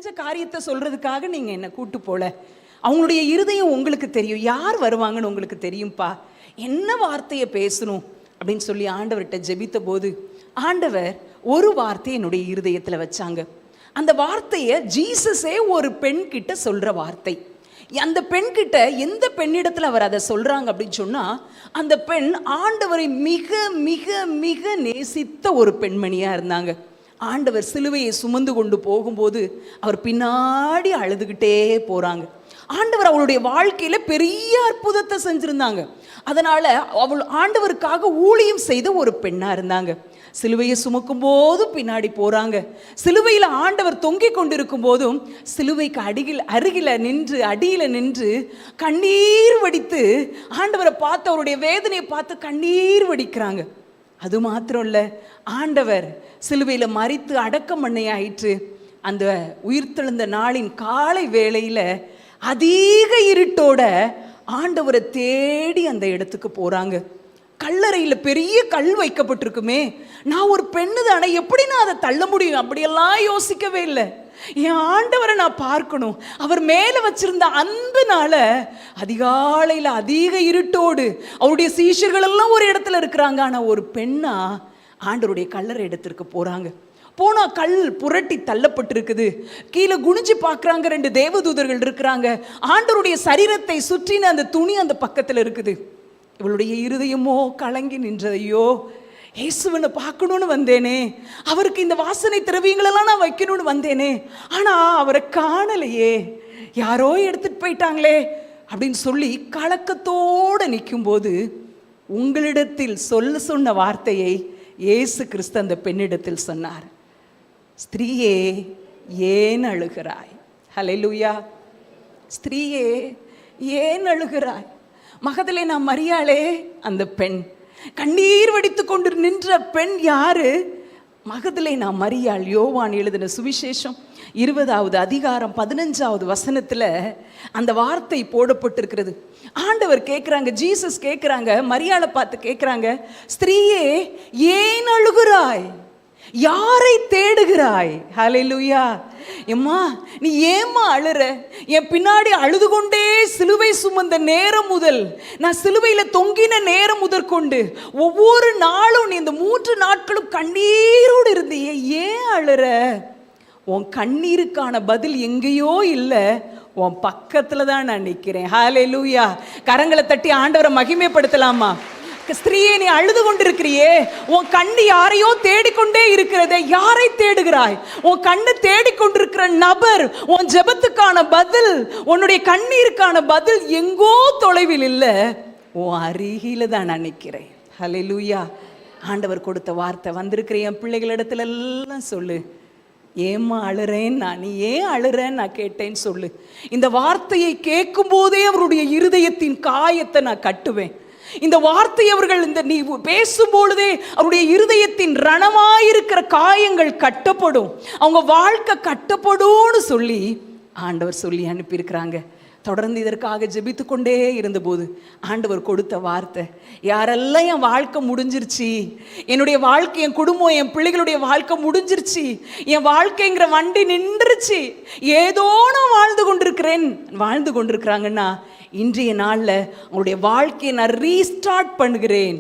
தெரிஞ்ச காரியத்தை சொல்றதுக்காக நீங்க என்ன கூட்டு போல. அவங்களுடைய இருதயம் உங்களுக்கு தெரியும், யார் வருவாங்கன்னு உங்களுக்கு தெரியும்பா, என்ன வார்த்தையை பேசணும் அப்படின்னு சொல்லி ஆண்டவர்கிட்ட ஜெபித்த போது ஆண்டவர் ஒரு வார்த்தையை என்னுடைய இருதயத்தில் வச்சாங்க. அந்த வார்த்தையை ஜீசஸே ஒரு பெண் கிட்ட சொல்ற வார்த்தை. அந்த பெண் கிட்ட எந்த பெண்ணிடத்தில் அவர் அதை சொல்றாங்க அப்படின்னு சொன்னா, அந்த பெண் ஆண்டவரை மிக மிக மிக நேசித்த ஒரு பெண்மணியா இருந்தாங்க. ஆண்டவர் சிலுவையை சுமந்து கொண்டு போகும்போது அவர் பின்னாடி அழுதுகிட்டே போறாங்க. ஆண்டவர் அவளுடைய வாழ்க்கையில பெரிய அற்புதத்தை செஞ்சிருந்தாங்க. அதனால அவள் ஆண்டவருக்காக ஊழியம் செய்த ஒரு பெண்ணா இருந்தாங்க. சிலுவையை சுமக்கும் போதும் பின்னாடி போறாங்க. சிலுவையில் ஆண்டவர் தொங்கிக் கொண்டிருக்கும் போதும் சிலுவைக்கு அருகில நின்று கண்ணீர் வடித்து ஆண்டவரை பார்த்து, அவருடைய வேதனையை பார்த்து கண்ணீர் வடிக்கிறாங்க. அது மாத்திரம் இல்ல, ஆண்டவர் சிலுவையில மரித்து அடக்கம் பண்ணையாயிற்று. அந்த உயிர்த்தெழுந்த நாளின் காலை வேளையில அதிக இருட்டோட ஆண்டவரை தேடி அந்த இடத்துக்கு போறாங்க. கல்லறையில் பெரிய கல் வைக்கப்பட்டிருக்குமே, நான் ஒரு பெண்ணு தானே, எப்படி நான் அதை தள்ள முடியும் அப்படியெல்லாம் யோசிக்கவே இல்லை. என் ஆண்டவரை நான் பார்க்கணும். அவர் மேலே வச்சிருந்த அன்புனால அதிகாலையில் அதிக இருட்டோடு அவருடைய சீஷர்கள் எல்லாம் ஒரு இடத்துல இருக்கிறாங்க. ஆனால் ஒரு பெண்ணா ஆண்டவருடைய கல்லறை இடத்திற்கு போறாங்க. போனா கல் புரட்டி தள்ளப்பட்டிருக்குது. கீழே குனிஞ்சு பார்க்குறாங்க, 2 தேவதூதர்கள் இருக்கிறாங்க. ஆண்டவருடைய சரீரத்தை சுற்றின அந்த துணி அந்த பக்கத்தில் இருக்குது. இவளுடைய இருதயமோ கலங்கி நின்றதையோ, இயேசுவனை பார்க்கணும்னு வந்தேனே, அவருக்கு இந்த வாசனை திரவியங்களெல்லாம் நான் வைக்கணும்னு வந்தேனே, ஆனா அவரை காணலையே, யாரோ எடுத்துட்டு போயிட்டாங்களே அப்படின்னு சொல்லி கலக்கத்தோடு நிற்கும் போது உங்களிடத்தில் சொன்ன வார்த்தையை இயேசு கிறிஸ்து அந்த பெண்ணிடத்தில் சொன்னார். ஸ்திரீயே ஏன் அழுகிறாய்? ஹல்லேலூயா. ஸ்திரீயே ஏன் அழுகிறாய்? மகதலேனா மரியாளே அந்த பெண், கண்ணீர் வடித்து கொண்டு நின்ற பெண் யாரு? மகதலேனா மரியாள். யோவான் எழுதின சுவிசேஷம் 20வது அதிகாரம் 15வது வசனத்துல அந்த வார்த்தை போடப்பட்டிருக்கிறது. ஆண்டவர் கேட்கிறாங்க, ஜீசஸ் கேட்கிறாங்க, மரியாளை பார்த்து கேட்கிறாங்க, ஸ்திரீயே ஏன் அழுகிறாய்? யாரை தேடுகிறாய்? ஹல்லேலூயா. எம்மா நீ ஏம்மா அழுற? என் பின்னாடி அழுது கொண்டே சிலுவை சுமந்த நேரம் முதல், நான் சிலுவையில தொங்கின நேரம் முதற்கொண்டு ஒவ்வொரு நாளும் நீ இந்த 3 நாட்களும் கண்ணீரோடு இருந்தியே, ஏன் அழுற? உன் கண்ணீருக்கான பதில் எங்கேயோ இல்லை, உன் பக்கத்துல தான் நான் நிற்கிறேன். ஹல்லேலூயா. கரங்களை தட்டி ஆண்டவரை மகிமைப்படுத்தலாமா? ஸ்திரீயே நீ அழுது கொண்டிருக்கிறியே, உன் கண்ணு யாரையோ தேடிக்கொண்டே இருக்கிறதே, யாரை தேடுகிறாய்? உன் கண்ணு தேடிக்கொண்டிருக்கிற நபர் உன் ஜெபத்துக்கான பதில், உன்னுடைய கண்ணீருக்கான பதில் எங்கோ தொலைவில் இல்லை, உன் அருகில தான் நான் நிற்கிறேன். ஹல்லேலூயா. ஆண்டவர் கொடுத்த வார்த்தை, வந்திருக்கிற என் பிள்ளைகளிடத்துல எல்லாம் சொல்லு, ஏம்மா அழுறேன் நான், நீ ஏன் அழுறேன்னு நான் கேட்டேன்னு சொல்லு. இந்த வார்த்தையை கேட்கும் போதே அவருடைய இருதயத்தின் காயத்தை நான் கட்டுவேன். இந்த வார்த்தை அவர்கள் நீ பேசும்பொழுதே அவருடைய இருதயத்தின் ரணமாயிருக்கிற காயங்கள் கட்டப்படும், அவங்க வாழ்க்கை கட்டப்படும்னு சொல்லி ஆண்டவர் சொல்லி அனுப்பியிருக்கிறாங்க. தொடர்ந்து இதற்காக ஜெபித்து கொண்டே இருந்தபோது ஆண்டவர் கொடுத்த வார்த்தை, யாரெல்லாம் என் வாழ்க்கை முடிஞ்சிருச்சு, என்னுடைய வாழ்க்கை, என் குடும்பம், என் பிள்ளைகளுடைய வாழ்க்கை முடிஞ்சிருச்சு, என் வாழ்க்கைங்கிற வண்டி நின்றுச்சு, ஏதோ நான் வாழ்ந்து கொண்டிருக்கிறாங்கன்னா, இன்றைய நாளில் அவங்களுடைய வாழ்க்கையை நான் ரீஸ்டார்ட் பண்ணுகிறேன்,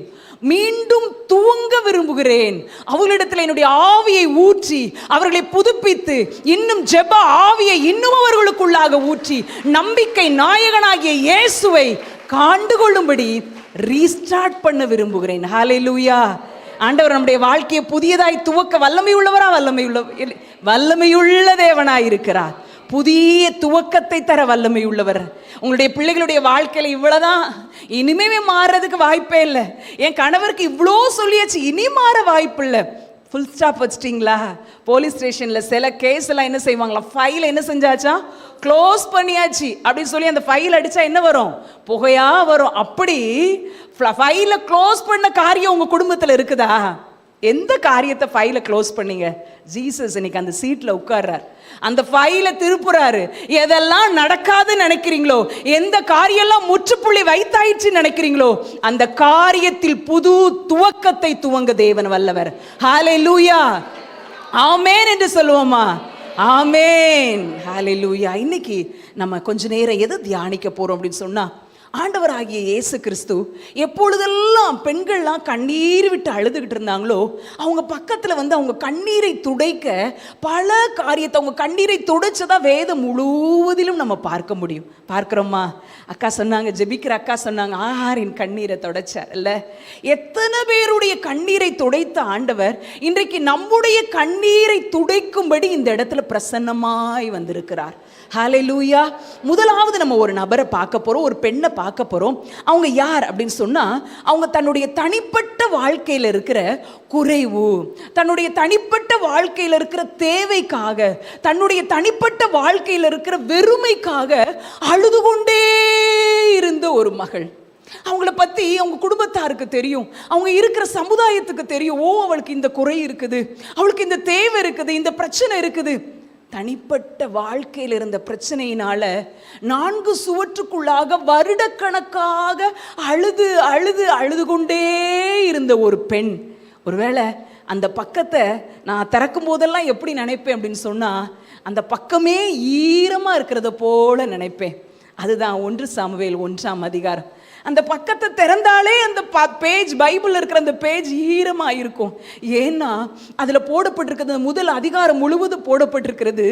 மீண்டும் துவங்க விரும்புகிறேன். அவர்களிடத்தில் என்னுடைய ஆவியை ஊற்றி அவர்களை புதுப்பித்து, இன்னும் ஜெப ஆவியை இன்னும் அவர்களுக்குள்ளாக ஊற்றி, நம்பிக்கை நாயகனாகிய இயேசுவை காண்டுகொள்ளும்படி ரீஸ்டார்ட் பண்ண விரும்புகிறேன். ஹல்லேலூயா. ஆண்டவர் நம்முடைய வாழ்க்கையை புதியதாய் துவக்க வல்லமையுள்ள தேவனாய் இருக்கிறார். புதிய துவக்கத்தை தர வல்லமை உள்ளவர். உங்களுடைய பிள்ளைகளுடைய வாழ்க்கையில் இவ்வளவுதான், இனிமே மாறுறதுக்கு வாய்ப்பே இல்லை. என் கணவருக்கு இவ்வளோ சொல்லியாச்சு, இனி மாற வாய்ப்பு இல்லை. Full stop வச்சிட்டிங்களா? போலீஸ் ஸ்டேஷனில் சில கேஸ் எல்லாம் என்ன செய்வாங்களா, ஃபைல் என்ன செஞ்சாச்சா, க்ளோஸ் பண்ணியாச்சு அப்படின்னு சொல்லி அந்த ஃபைல் அடிச்சா என்ன வரும்? புகையா வரும். அப்படி ஃபைலை க்ளோஸ் பண்ண காரியம் உங்க குடும்பத்தில் இருக்குதா? எந்த காரியத்தை ஃபைலை க்ளோஸ் பண்ணீங்க? ஜீசஸ் இன்னைக்கு அந்த சீட்டில் உட்கார்றார், அந்த ஃபைலை திருப்புறாரு. எதெல்லாம் நடக்காதுன்னு நினைக்கிறீங்களோ, எந்த காரியெல்லாம் முற்றுப்புள்ளி வைத்தாயிடுச்சு நினைக்கிறீங்களோ, அந்த காரியத்தில் புது துவக்கத்தை துவங்க தேவன் வல்லவர். ஹல்லேலூயா. ஆமென் என்று சொல்லுவோமா? ஆமென். ஹalleluya. இன்னைக்கு நம்ம கொஞ்ச நேரம் எதை தியானிக்க போறோம் அப்படின்னு சொன்னா, ஆண்டவராகிய இயேசு கிறிஸ்து எப்பொழுதெல்லாம் பெண்கள்லாம் கண்ணீர் விட்டு அழுதுகிட்டு இருந்தாங்களோ, அவங்க பக்கத்துல வந்து அவங்க கண்ணீரை துடைக்க பல காரியத்தை, அவங்க கண்ணீரை துடைச்சதா வேதம் முழுவதிலும் நம்ம பார்க்க முடியும். பார்க்கிறோமா? அக்கா சொன்னாங்க, ஜெபிக்கிற அக்கா சொன்னாங்க, ஆஹாரின் கண்ணீரை துடைச்சார் இல்ல. எத்தனை பேருடைய கண்ணீரை துடைத்த ஆண்டவர் இன்றைக்கு நம்முடைய கண்ணீரை துடைக்கும்படி இந்த இடத்துல பிரசன்னமாய் வந்திருக்கிறார். ஹalleluya. முதலாவது நம்ம ஒரு நபரை பார்க்க போறோம், ஒரு பெண்ணை பார்க்க போறோம். அவங்க யார் அப்படின்னு சொன்னா, அவங்க தன்னுடைய தனிப்பட்ட வாழ்க்கையில் இருக்கிற குறைவு, தன்னுடைய தனிப்பட்ட வாழ்க்கையில் இருக்கிற தேவைக்காக, தன்னுடைய தனிப்பட்ட வாழ்க்கையில் இருக்கிற வெறுமைக்காக அழுது கொண்டே இருந்த ஒரு மகள். அவங்கள பத்தி அவங்க குடும்பத்தாருக்கு தெரியும், அவங்க இருக்கிற சமுதாயத்துக்கு தெரியும். ஓ, அவளுக்கு இந்த குறை இருக்குது, அவளுக்கு இந்த தேவை இருக்குது, இந்த பிரச்சனை இருக்குது. தனிப்பட்ட வாழ்க்கையில் இருந்த பிரச்சனையினால 4 சுவற்றுக்குள்ளாக வருடக்கணக்காக அழுது அழுது அழுது கொண்டே இருந்த ஒரு பெண். ஒருவேளை அந்த பக்கத்தை நான் திறக்கும் போதெல்லாம் எப்படி நினைப்பேன் அப்படின்னு சொன்னா, அந்த பக்கமே ஈரமா இருக்கிறத போல நினைப்பேன். அதுதான் 1 சாமுவேல் 1ஆம் அதிகாரம். அந்த பக்கத்தை திறந்தாலே அந்த பேஜ், பைபிள் இருக்கிற அந்த பேஜ் ஈரமாக இருக்கும். ஏன்னா அதில் போடப்பட்டிருக்கிறது, முதல் அதிகாரம் முழுவதும் போடப்பட்டிருக்கிறது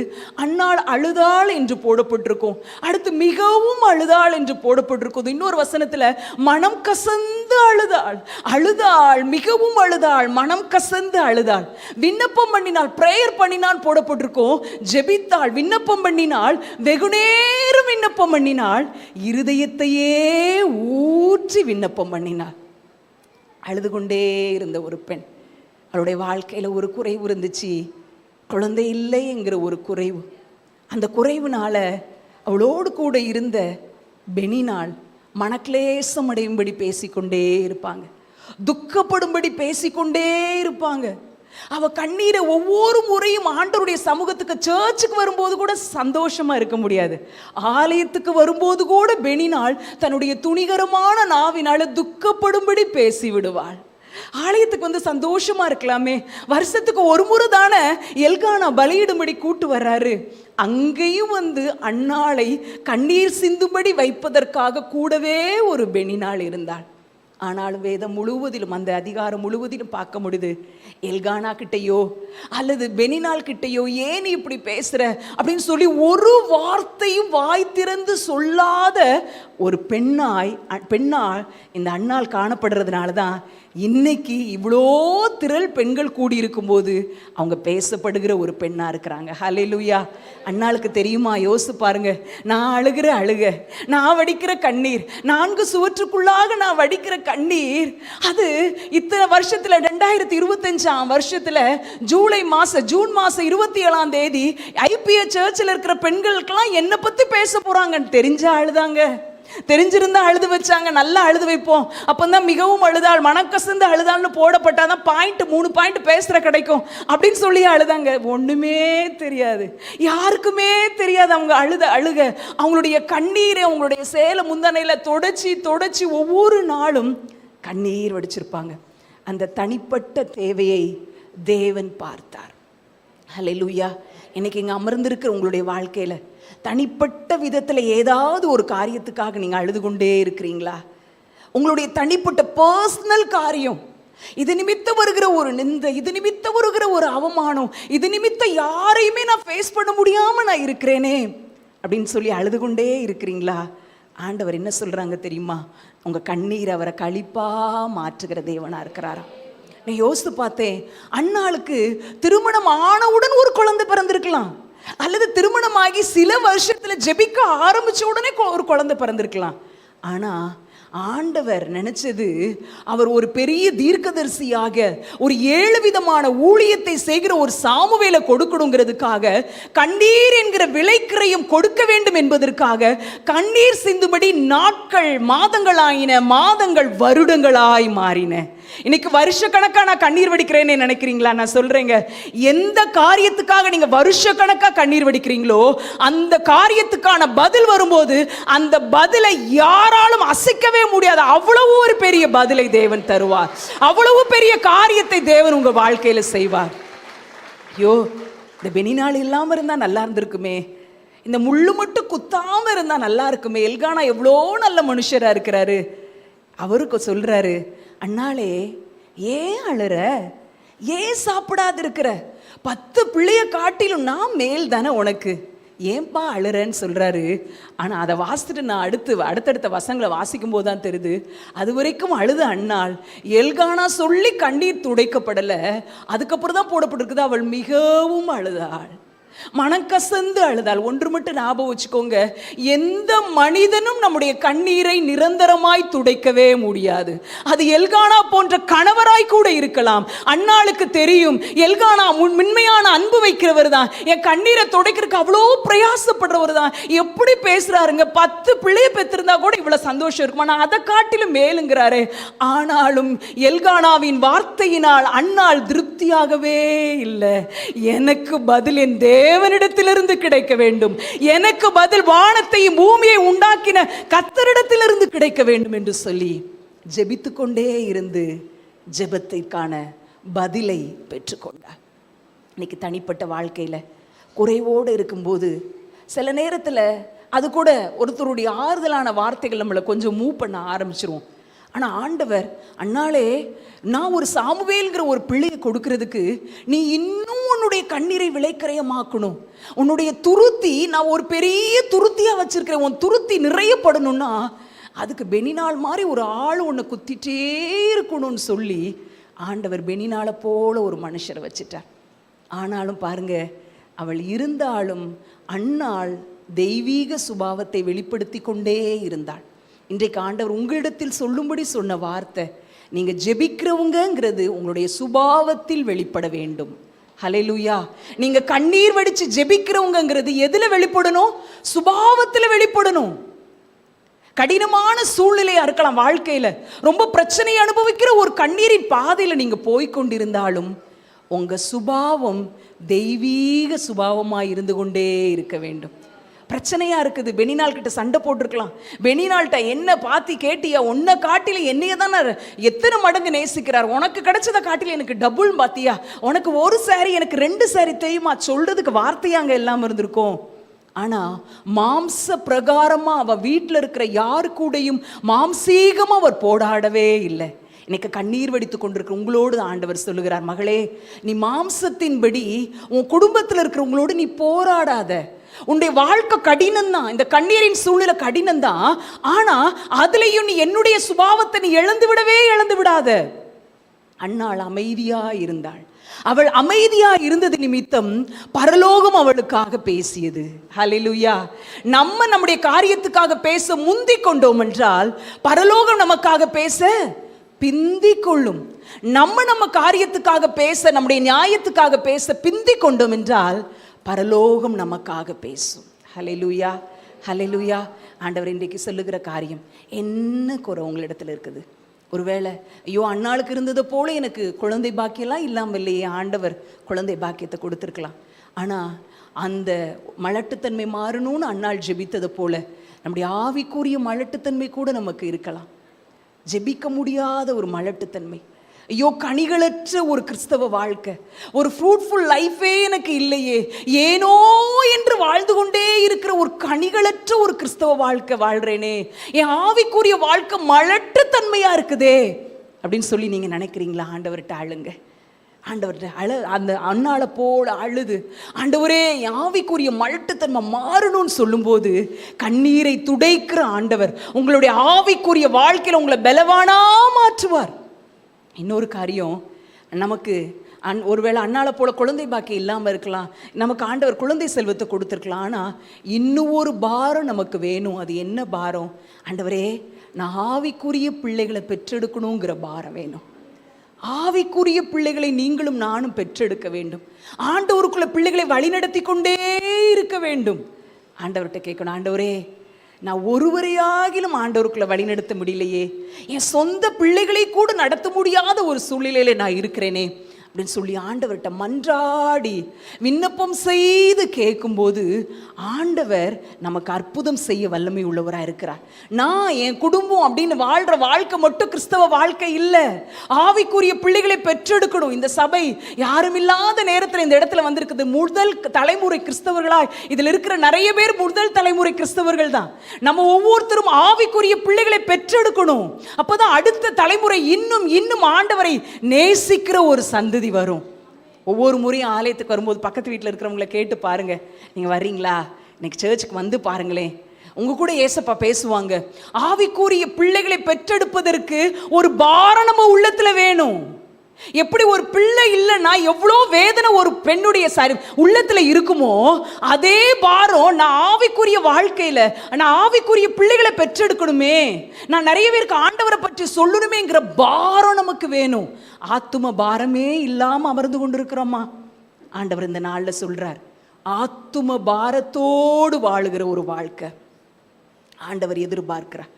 அன்னாள் அழுதாள் என்று போடப்பட்டிருக்கும். அடுத்து மிகவும் அழுதாள் என்று போடப்பட்டிருக்கும். இன்னொரு வசனத்தில் மனம் கசந்து அழுதாள், அழுதாள், மிகவும் அழுதாள், மனம் கசந்து அழுதாள். விண்ணப்பம் பண்ணினாள், பிரேயர் பண்ணினான் போடப்பட்டிருக்கும். ஜெபித்தாள், விண்ணப்பம் பண்ணினாள், வெகுநேரம் விண்ணப்பம் பண்ணினாள், இருதயத்தையே ஊற்றி விண்ணப்பம் பண்ணினார். அழுது கொண்டே இருந்த ஒரு பெண். அவளுடைய வாழ்க்கையில் ஒரு குறைவு இருந்துச்சு, குழந்தை இல்லை என்கிற ஒரு குறைவு. அந்த குறைவுனால அவளோடு கூட இருந்த பெனினாள் மனக்லேசம் அடையும்படி பேசிக்கொண்டே இருப்பாங்க, துக்கப்படும்படி பேசிக்கொண்டே இருப்பாங்க. அவ கண்ணீரை ஒவ்வொரு முறையும் ஆண்டவருடைய சமூகத்துக்கு, சர்ச்சுக்கு வரும்போது கூட சந்தோஷமா இருக்க முடியாது. ஆலயத்துக்கு வரும்போது கூட பெனினாள் தன்னுடைய துணிகரமான நாவினால துக்கப்படும்படி பேசி விடுவாள். ஆலயத்துக்கு வந்து சந்தோஷமா இருக்கலாமே, வருஷத்துக்கு ஒரு முறை தானே எல்கானா பலியிடும்படி கூட்டு வர்றாரு, அங்கேயும் வந்து அன்னாளை கண்ணீர் சிந்தும்படி வைப்பதற்காக கூடவே ஒரு பெனினாள் இருந்தாள். ஆனாலும் வேதம் முழுவதிலும், அந்த அதிகாரம் முழுவதிலும் பார்க்க முடியுது, எல்கானா கிட்டையோ அல்லது பெனினாள் கிட்டையோ ஏன் இப்படி பேசுற அப்படின்னு சொல்லி ஒரு வார்த்தையும் வாய் திறந்து சொல்லாத ஒரு பெண்ணால் இந்த அன்னாள் காணப்படுறதுனால தான் இன்னைக்கு இவ்வளோ திரள் பெண்கள் கூடியிருக்கும் போது அவங்க பேசப்படுகிற ஒரு பெண்ணா இருக்கிறாங்க. ஹல்லேலூயா. அன்னாளுக்கு தெரியுமா? யோசிச்சு பாருங்க. நான் அழுகிற அழுக, நான் வடிக்கிற கண்ணீர், 4 சுவற்றுக்குள்ளாக நான் வடிக்கிற கண்ணீர், அது இத்தனை வருஷத்துல 2025ஆம் வருஷத்துல ஜூன் மாசம் 27ஆம் தேதி ஐபிஏ சர்ச்சில் இருக்கிற பெண்களுக்கெல்லாம் என்னை பத்தி பேச போறாங்கன்னு தெரிஞ்சா அழுதாங்க. தெரிஞ்சிருந்தா அழுது வச்சாங்க, நல்லா அழுது வைப்போம். அப்பந்தான் மிகவும் அழுதாள், மனக்கசந்து அழுதாள்னு போடப்பட்டாதான் 3 பாயிண்ட் பேசுற கிடைக்கும் அப்படின்னு சொல்லி அழுதாங்க. ஒண்ணுமே தெரியாது, யாருக்குமே தெரியாது. அவங்க அழுக அவங்களுடைய கண்ணீரை அவங்களுடைய சேலை முந்தனையில தொடச்சி ஒவ்வொரு நாளும் கண்ணீர் வடிச்சிருப்பாங்க. அந்த தனிப்பட்ட தேவையை தேவன் பார்த்தார். ஹல்லேலூயா. இன்னைக்கு இங்க அமர்ந்திருக்கிற உங்களுடைய வாழ்க்கையில தனிப்பட்ட விதத்தில் ஏதாவது ஒரு காரியத்துக்காக நீங்கள் அழுது கொண்டே இருக்கிறீங்களா? உங்களுடைய தனிப்பட்ட பர்சனல் காரியம், இது நிமித்தம் வருகிற ஒரு நிந்தை, இது நிமித்தம் வருகிற ஒரு அவமானம், இது நிமித்தம் யாரையுமே நான் ஃபேஸ் பண்ண முடியாம நான் இருக்கிறேனே அப்படின்னு சொல்லி அழுது கொண்டே இருக்கிறீங்களா? ஆண்டவர் என்ன சொல்றாங்க தெரியுமா? உங்க கண்ணீர் அவரை களிப்பா மாற்றுகிற தேவனா இருக்கிறாரா? நான் யோசித்து பார்த்தேன், அன்னாளுக்கு திருமணம் ஆனவுடன் ஒரு குழந்தை பிறந்திருக்கலாம், அல்லது திருமணமாகி சில வருஷத்துல ஜெபிக்க ஆரம்பிச்ச உடனே ஒரு குழந்தை பிறந்திருக்கலாம். ஆனா ஆண்டவர் நினைச்சது, அவர் ஒரு பெரிய தீர்க்கதரிசியாக ஒரு 7 விதமான ஊழியத்தை செய்கிற ஒரு சாமுவேலை கொடுக்கணுங்கிறதுக்காக, கண்ணீர் என்கிற விலைக்கிரயம் கொடுக்க வேண்டும் என்பதற்காக கண்ணீர் சிந்தும்படி நாட்கள் மாதங்களாயின, மாதங்கள் வருடங்களாய் மாறின. இன்னைக்கு வருஷ கணக்கா நான் கண்ணீர் வடிக்கிறேன்னு நினைக்கிறீங்களா? நான் சொல்றேங்க, எந்த காரியத்துக்காக நீங்க வருஷ கணக்கா கண்ணீர் வடிக்கிறீங்களோ அந்த காரியத்துக்கான பதில் வரும்போது அந்த பதிலை யாராலும் அசைக்கவே முடியாது. அவ்வளவு ஒரு பெரிய பதிலை தேவன் தருவார், அவ்வளவு பெரிய காரியத்தை தேவன் உங்க வாழ்க்கையில செய்வார். ஐயோ, இந்த பெனினாள் இல்லாமல் இருந்தால் நல்லா இருந்திருக்குமே, இந்த முள்ளு மட்டும் குத்தாமல் இருந்தால் நல்லா இருக்குமே, எல்கானா எவ்வளோ நல்ல மனுஷராக இருக்கிறாரு. அவருக்கு சொல்கிறாரு, அண்ணாளே ஏன் அழுற, ஏன் சாப்பிடாது இருக்கிற, 10 பிள்ளைய காட்டிலும் நான் மேல் தானே உனக்கு, ஏன்பா அழுறன்னு சொல்கிறாரு. ஆனால் அதை வாசிச்சுட்டு நான் அடுத்தடுத்த வசங்களை வாசிக்கும் போது தான் தெரியுது, அது வரைக்கும் அழுது அண்ணாள் எல்கானா சொல்லி கண்ணீர் துடைக்கப்படலை, அதுக்கப்புறம் தான் போடப்பட்டிருக்குது அவள் மிகவும் அழுதாள், மனக்கசந்து அழுதாள். ஒன்று மட்டும் ஞாபகம் வச்சுக்கோங்க, எந்த மனிதனும் நம்முடைய கண்ணீரை நிரந்தரமாய் துடைக்கவே முடியாது. அது எல்கானா போன்ற கணவராய் கூட இருக்கலாம். அண்ணாளுக்கு தெரியும் எல்கானா உண்மையான அன்பு வைக்கிறவர் தான், என் கண்ணீரை துடைக்கிறதுக்கு அவ்வளோ பிரயாசப்படுறவர் தான். எப்படி பேசுறாருங்க, 10 பிள்ளைய பெற்றிருந்தா கூட இவ்வளவு சந்தோஷம் இருக்குமா, நான் அதை காட்டிலும் மேலுங்கிறாரு. ஆனாலும் எல்கானாவின் வார்த்தையினால் அண்ணாள் திருப்தியாகவே இல்லை. எனக்கு பதில் என் தேவனிடத்திலிருந்து கிடைக்க வேண்டும், எனக்கு பதில் வானத்தையும் பூமியை உண்டாக்கின கர்த்தரிடத்திலிருந்து கிடைக்க வேண்டும் என்று சொல்லி ஜெபித்து கொண்டே இருந்து ஜெபத்திற்கான பதிலை பெற்றுக்கொண்டார். இன்னைக்கு தனிப்பட்ட வாழ்க்கையில் குறைவோடு இருக்கும்போது சில நேரத்தில் அது கூட ஒருத்தருடைய ஆறுதலான வார்த்தைகள் நம்மளை கொஞ்சம் மூவ் பண்ண ஆரம்பிச்சிருவோம். ஆனால் ஆண்டவர், அண்ணாளே நான் ஒரு சாமுவேல்ங்கிற ஒரு பிள்ளையை கொடுக்கறதுக்கு நீ இன்னும் உன்னுடைய கண்ணீரை விளைக்கரையமாக்கணும், உன்னுடைய துருத்தி நான் ஒரு பெரிய துருத்தியாக வச்சிருக்கிறேன், உன் துருத்தி நிறையப்படணும்னா அதுக்கு பெனினாள் மாதிரி ஒரு ஆள் உன்னை குத்திட்டே இருக்கணும்னு சொல்லி ஆண்டவர் பெனினாளை போல ஒரு மனுஷரை வச்சிட்டார். ஆனாலும் பாருங்க, அவள் இருந்தாலும் அண்ணாள் தெய்வீக சுபாவத்தை வெளிப்படுத்தி கொண்டே இருந்தாள். இன்றைக்கு ஆண்டவர் உங்களிடத்தில் சொல்லும்படி சொன்ன வார்த்தை, நீங்க ஜெபிக்கிறவங்கிறது உங்களுடைய சுபாவத்தில் வெளிப்பட வேண்டும். ஹல்லேலூயா. நீங்க கண்ணீர் வடிச்சு ஜெபிக்கிறவங்கிறது எதுல வெளிப்படணும்? சுபாவத்தில் வெளிப்படணும். கடினமான சூழ்நிலையா இருக்கலாம், வாழ்க்கையில ரொம்ப பிரச்சனையை அனுபவிக்கிற ஒரு கண்ணீரின் பாதையில நீங்க போய்கொண்டிருந்தாலும் உங்க சுபாவம் தெய்வீக சுபாவமாய் இருந்து கொண்டே இருக்க வேண்டும். பிரச்சனையா இருக்குது, பெனினாள் கிட்ட சண்டை போட்டிருக்கலாம், பெனினாள்கிட்ட என்ன பார்த்து கேட்டியா, உன்னை காட்டில என்னைய தானே எத்தனை மடங்கு நேசிக்கிறார், உனக்கு கிடைச்சதை காட்டில எனக்கு டபுள் பார்த்தியா, உனக்கு ஒரு சாரி எனக்கு 2 சாரி தெரியுமா, சொல்றதுக்கு வார்த்தையாங்க எல்லாம் இருந்திருக்கும். ஆனா மாம்ச பிரகாரமா அவ வீட்டில் இருக்கிற யாரு கூடையும் மாம்சீகமா அவர் போராடவே இல்லை. இன்னைக்கு கண்ணீர் வடித்து கொண்டிருக்கிற உங்களோடு ஆண்டவர் சொல்லுகிறார், மகளே நீ மாம்சத்தின்படி உன் குடும்பத்தில் இருக்கிறவங்களோடு நீ போராடாத. உன்னுடைய வாழ்க்கை கடினம் தான், இந்த கண்ணீரின் சூழ்நிலை கடினம் தான், ஆனா அதுலயும் நீ என்னுடைய சுபாவத்தை நீ இழந்து விடாத. அண்ணாள் அமைதியா இருந்தாள். அவள் அமைதியா இருந்தது நிமித்தம் பரலோகம் அவளுக்காக பேசியது. ஹல்லேலூயா. நம்முடைய காரியத்துக்காக பேச முந்திக் கொண்டோம் என்றால் பரலோகம் நமக்காக பேச பிந்திக் கொள்ளும். நம்ம காரியத்துக்காக பேச, நம்முடைய நியாயத்துக்காக பேச பிந்திக் கொண்டோம் என்றால் பரலோகம் நமக்காக பேசும். ஹல்லேலூயா, ஹல்லேலூயா. ஆண்டவர் இன்றைக்கு சொல்லுகிற காரியம் என்ன குறை உங்களிடத்தில் இருக்குது? ஒருவேளை ஐயோ அண்ணாளுக்கு இருந்தது போல எனக்கு குழந்தை பாக்கியெல்லாம் இல்லாமல் இல்லையே, ஆண்டவர் குழந்தை பாக்கியத்தை கொடுத்துருக்கலாம். ஆனால் அந்த மலட்டுத்தன்மை மாறணும்னு அண்ணாள் ஜெபித்தது போல நம்முடைய ஆவிக்குரிய மலட்டுத்தன்மை கூட நமக்கு இருக்கலாம். ஜெபிக்க முடியாத ஒரு மலட்டுத்தன்மை, ஐயோ கனிகளற்ற ஒரு கிறிஸ்தவ வாழ்க்கை, ஒரு ஃப்ரூட்ஃபுல் லைஃபே எனக்கு இல்லையே, ஏனோ என்று வாழ்ந்து கொண்டே இருக்கிற ஒரு கனிகளற்ற ஒரு கிறிஸ்தவ வாழ்க்கை வாழ்றேனே, என் ஆவிக்குரிய வாழ்க்கை மலட்டுத்தன்மையா இருக்குதே அப்படின்னு சொல்லி நீங்க நினைக்கிறீங்களா? ஆண்டவர்கிட்ட அழுங்க. ஆண்டவர்கிட்ட அந்த அண்ணாளை போல அழுது, ஆண்டவரே என் ஆவிக்குரிய மலட்டுத்தன்மை மாறணும்னு சொல்லும்போது கண்ணீரை துடைக்கிற ஆண்டவர் உங்களுடைய ஆவிக்குரிய வாழ்க்கையில் உங்களை பலவானா மாற்றுவார். இன்னொரு காரியம், நமக்கு ஒருவேளை அண்ணாளை போல குழந்தை பாக்கியம் இல்லாமல் இருக்கலாம், நமக்கு ஆண்டவர் குழந்தை செல்வத்தை கொடுத்துருக்கலாம். ஆனால் இன்னும் ஒரு பாரம் நமக்கு வேணும். அது என்ன பாரம்? ஆண்டவரே நான் ஆவிக்குரிய பிள்ளைகளை பெற்றெடுக்கணுங்கிற பாரம் வேணும். ஆவிக்குரிய பிள்ளைகளை நீங்களும் நானும் பெற்றெடுக்க வேண்டும். ஆண்டவருக்குள்ள பிள்ளைகளை வழிநடத்தி கொண்டே இருக்க வேண்டும். ஆண்டவர்கிட்ட கேட்கணும், ஆண்டவரே நான் ஒருவரையாகிலும் ஆண்டவருக்குள்ள வழிநடத்த முடியலையே, என் சொந்த பிள்ளைகளை கூட நடத்த முடியாத ஒரு சூழ்நிலையில நான் இருக்கிறேனே, அப்படின்னு சொல்லி ஆண்டவர்கிட்ட மன்றாடி விண்ணப்பம் செய்து கேட்கும்போது ஆண்டவர் நமக்கு அற்புதம் செய்ய வல்லமை உள்ளவராக இருக்கிறார். நான் என் குடும்பம் அப்படின்னு வாழ்ற வாழ்க்கை மட்டும் கிறிஸ்தவ வாழ்க்கை இல்லை. ஆவிக்குரிய பிள்ளைகளை பெற்றெடுக்கணும். இந்த சபை யாரும் இல்லாத நேரத்தில் இந்த இடத்துல வந்திருக்குது. முதல் தலைமுறை கிறிஸ்தவர்களாய் இதில் இருக்கிற நிறைய பேர் முதல் தலைமுறை கிறிஸ்தவர்கள் தான். நம்ம ஒவ்வொருத்தரும் ஆவிக்குரிய பிள்ளைகளை பெற்றெடுக்கணும். அப்பதான் அடுத்த தலைமுறை இன்னும் இன்னும் ஆண்டவரை நேசிக்கிற ஒரு சந்ததி வரும். ஒவ்வொரு முறையும் ஆலயத்துக்கு வரும்போது பக்கத்து வீட்டில் இருக்கிறவங்களை கேட்டு பாருங்க, நீங்க வர்றீங்களா, இன்னைக்கு சர்ச்சுக்கு வந்து பாருங்களேன், உங்க கூட ஏசப்பா பேசுவாங்க. ஆவிக்குரிய பிள்ளைகளை பெற்றெடுப்பதற்கு ஒரு பாரம் நம்ம உள்ளத்துல வேணும். எப்படி ஒரு பிள்ளை இல்லைன்னா எவ்வளோ வேதனை ஒரு பெண்ணுடைய உள்ளத்துல இருக்குமோ, அதே பாரம் நான் ஆவிக்குரிய வாழ்க்கையில நான் ஆவிக்குரிய பிள்ளைகளை பெற்றெடுக்கணுமே, நான் நிறைய பேருக்கு ஆண்டவரை பற்றி சொல்லணுமேங்கிற பாரம் நமக்கு வேணும். ஆத்தும பாரமே இல்லாம அமர்ந்து கொண்டிருக்கிறோமா? ஆண்டவர் இந்த நாள்ல சொல்றார், ஆத்தும பாரத்தோடு வாழுகிற ஒரு வாழ்க்கை ஆண்டவர் எதிர்பார்க்கிறார்.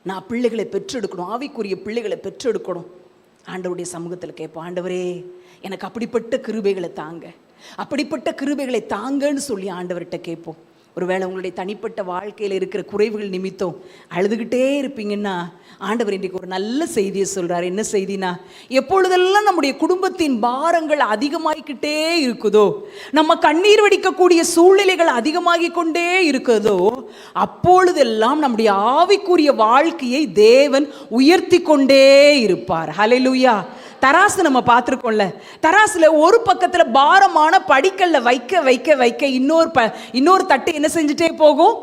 நான் பிள்ளைகளை பெற்றெடுக்கணும், ஆவிக்குரிய பிள்ளைகளை பெற்றெடுக்கணும். ஆண்டவருடைய சமூகத்தில் கேட்போம், ஆண்டவரே எனக்கு அப்படிப்பட்ட கிருபைகளை தாங்க, அப்படிப்பட்ட கிருபைகளை தாங்கன்னு சொல்லி ஆண்டவர்கிட்ட கேட்போம். ஒருவேளை உங்களுடைய தனிப்பட்ட வாழ்க்கையில் இருக்கிற குறைவுகள் நிமித்தம் அழுதுகிட்டே இருப்பீங்கன்னா ஆண்டவர் இன்றைக்கு ஒரு நல்ல செய்தியை சொல்றாரு. என்ன செய்தினா, எப்பொழுதெல்லாம் நம்முடைய குடும்பத்தின் பாரங்கள் அதிகமாகிக்கிட்டே இருக்குதோ, நம்ம கண்ணீர் வடிக்கக்கூடிய சூழ்நிலைகள் அதிகமாகி கொண்டே இருக்குதோ, அப்பொழுதெல்லாம் நம்முடைய ஆவிக்குரிய வாழ்க்கையை தேவன் உயர்த்தி கொண்டே இருப்பார். ஹல்லேலூயா. தராசு நம்ம பார்த்துருக்கோம்ல, தராசுல ஒரு பக்கத்துல பாரமான படிக்கல்ல வைக்க வைக்க வைக்க இன்னொரு தட்டு என்ன செஞ்சுட்டே போகும்,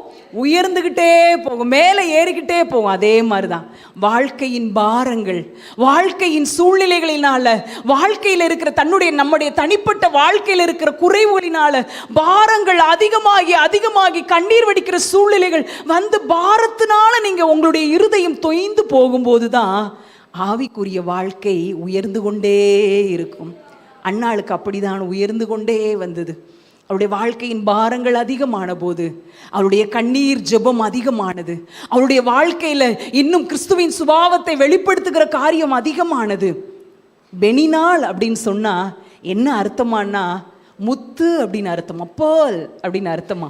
உயர்ந்துகிட்டே போகும், மேலே ஏறிக்கிட்டே போகும். அதே மாதிரிதான் வாழ்க்கையின் பாரங்கள், வாழ்க்கையின் சூழ்நிலைகளினால, வாழ்க்கையில் இருக்கிற நம்முடைய தனிப்பட்ட வாழ்க்கையில் இருக்கிற குறைவுகளினால பாரங்கள் அதிகமாகி அதிகமாகி கண்ணீர் வடிக்கிற சூழ்நிலைகள் வந்து பாரத்தினால நீங்க உங்களுடைய இருதயம் தொய்ந்து போகும்போது தான் ஆவிக்குரிய வாழ்க்கை உயர்ந்து கொண்டே இருக்கும். அன்னாளுக்கு அப்படிதான் உயர்ந்து கொண்டே வந்தது. அவருடைய வாழ்க்கையின் பாரங்கள் அதிகமான போது அவருடைய கண்ணீர் ஜெபம் அதிகமானது. அவருடைய வாழ்க்கையில இன்னும் கிறிஸ்துவின் சுபாவத்தை வெளிப்படுத்துகிற காரியம் அதிகமானது. பெனினாள் அப்படின்னு சொன்னா என்ன அர்த்தமானா, முத்து அப்படின்னு அர்த்தமா, பேர்ல் அப்படின்னு அர்த்தமா.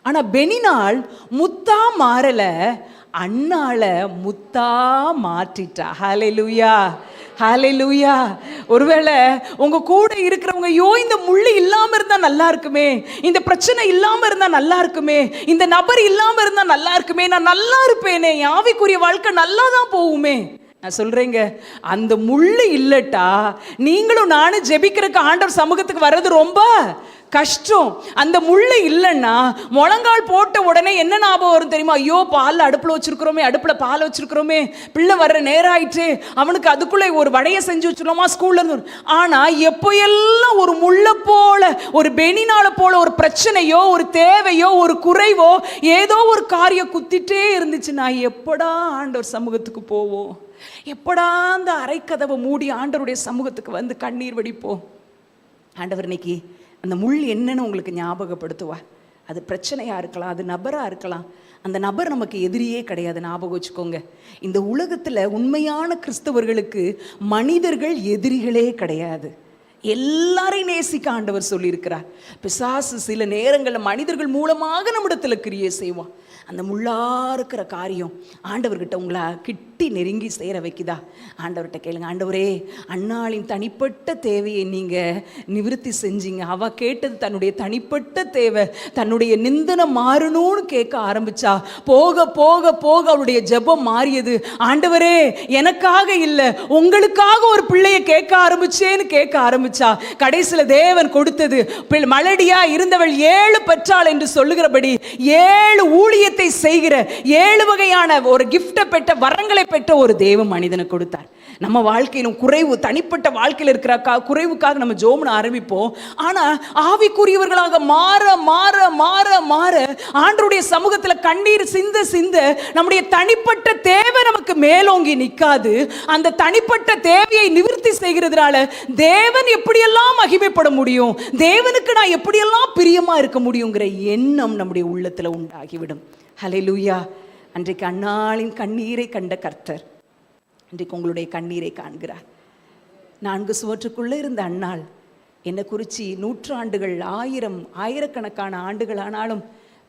ஆனா பெனினாள் முத்தா மாறல, அண்ணால முத்தா மாற்றிட்டா. ஹல்லேலூயா, ஹல்லேலூயா. ஒருவேளை உங்க கூட இருக்கிறவங்க, இந்த முள்ளு இல்லாம இருந்தா நல்லா இருக்குமே, இந்த பிரச்சனை இல்லாம இருந்தா நல்லா இருக்குமே, இந்த நபர் இல்லாம இருந்தா நல்லா இருக்குமே, நான் நல்லா இருப்பேனே, ஆவிக்குரிய வாழ்க்கை நல்லா தான் போகுமே. நான் சொல்றேங்க, அந்த முள்ளு இல்லட்டா நீங்களும் நானும் ஜெபிக்கிறதுக்கு ஆண்டவர் சமூகத்துக்கு வர்றது ரொம்ப கஷ்டம். அந்த முள்ளு இல்லைன்னா முழங்கால் போட்ட உடனே என்ன ஞாபகம் வரும் தெரியுமா? ஐயோ, பால் அடுப்புல வச்சிருக்கிறோமே, அடுப்புல பால் வச்சிருக்கிறோமே, பிள்ளை வர்ற நேரம் ஆயிடுச்சு, அவனுக்கு அதுக்குள்ள ஒரு வடையை செஞ்சு வச்சிருக்கோமா ஸ்கூல்ல இருந்து. ஆனா எப்போ எல்லாம் ஒரு முள்ள போல, ஒரு பெனினால போல ஒரு பிரச்சனையோ, ஒரு தேவையோ, ஒரு குறைவோ, ஏதோ ஒரு காரியம் குத்திட்டே இருந்துச்சுன்னா எப்படா ஆண்டவர் சமூகத்துக்கு போவோம்? எப்படா அந்த அரைக்கதவை மூடி ஆண்டவருடைய சமூகத்துக்கு வந்து கண்ணீர் வடிப்போம்? ஆண்டவர் இன்னைக்கு அந்த முள் என்னன்னு உங்களுக்கு ஞாபகப்படுத்துவார். அது பிரச்சனையா இருக்கலாம், அது நபரா இருக்கலாம். அந்த நபர் நமக்கு எதிரியே கிடையாது. ஞாபகம் வச்சுக்கோங்க, இந்த உலகத்துல உண்மையான கிறிஸ்தவர்களுக்கு மனிதர்கள் எதிரிகளே கிடையாது. எல்லாரையும் நேசிக்க ஆண்டவர் சொல்லியிருக்கிறார். பிசாசு சில நேரங்களில் மனிதர்கள் மூலமாக நம்மிடத்துல கிரியை செய்வான். அந்த முள்ளா இருக்கிற காரியம் ஆண்டவர்கிட்ட உங்களை கிட்டி நெருங்கி சேர வைக்குதா? ஆண்டவர்கிட்ட கேளுங்க, ஆண்டவரே அன்னாளின் தனிப்பட்ட தேவையை நீங்க நிவர்த்தி செஞ்சீங்க. அவ கேட்டது தன்னுடைய தனிப்பட்ட தேவை, தன்னுடைய நிந்தனை மாறணும்னு கேட்க ஆரம்பிச்சா. போக போக போக அவளுடைய ஜெபம் மாறியது. ஆண்டவரே எனக்காக இல்லை, உங்களுக்காக ஒரு பிள்ளையை கேட்க ஆரம்பிச்சா. கடைசியில் தேவன் கொடுத்தது, மலடியா இருந்தவள் 7 பெற்றாள் என்று சொல்லுகிறபடி 7 ஊழியத்தை செய்கிற 7 வகையான ஒரு கிஃப்ட்டை பெற்ற, வரங்களை பெற்ற ஒரு தேவ மனிதனை கொடுத்தார். நம்ம வாழ்க்கையிலும் குறைவு, தனிப்பட்ட வாழ்க்கையில் இருக்கிற குறைவுக்காக நம்ம ஜோம்னு ஆரம்பிப்போம். ஆனா ஆவிக்குரியவர்களாக மாற மாற மாற மாற ஆண்டவருடைய சமூகத்துல கண்ணீர் சிந்த சிந்த நம்முடைய தனிப்பட்ட தேவை நமக்கு மேலோங்கி நிற்காது. அந்த தனிப்பட்ட தேவையை நிவர்த்தி செய்கிறதுனால தேவன் எப்படியெல்லாம் மகிமைப்பட முடியும், தேவனுக்கு நான் எப்படியெல்லாம் பிரியமா இருக்க முடியுங்கிற எண்ணம் நம்முடைய உள்ளத்துல உண்டாகிவிடும். ஹல்லேலூயா. அன்றைக்கு அன்னாளின் கண்ணீரை கண்ட கர்த்தர் இன்றைக்கு உங்களுடைய கண்ணீரை காண்கிறார். 4 சுவற்றுக்குள்ளே இருந்த அன்னாள் என்னை குறித்து நூற்றாண்டுகள், ஆயிரக்கணக்கான ஆண்டுகள் ஆனாலும்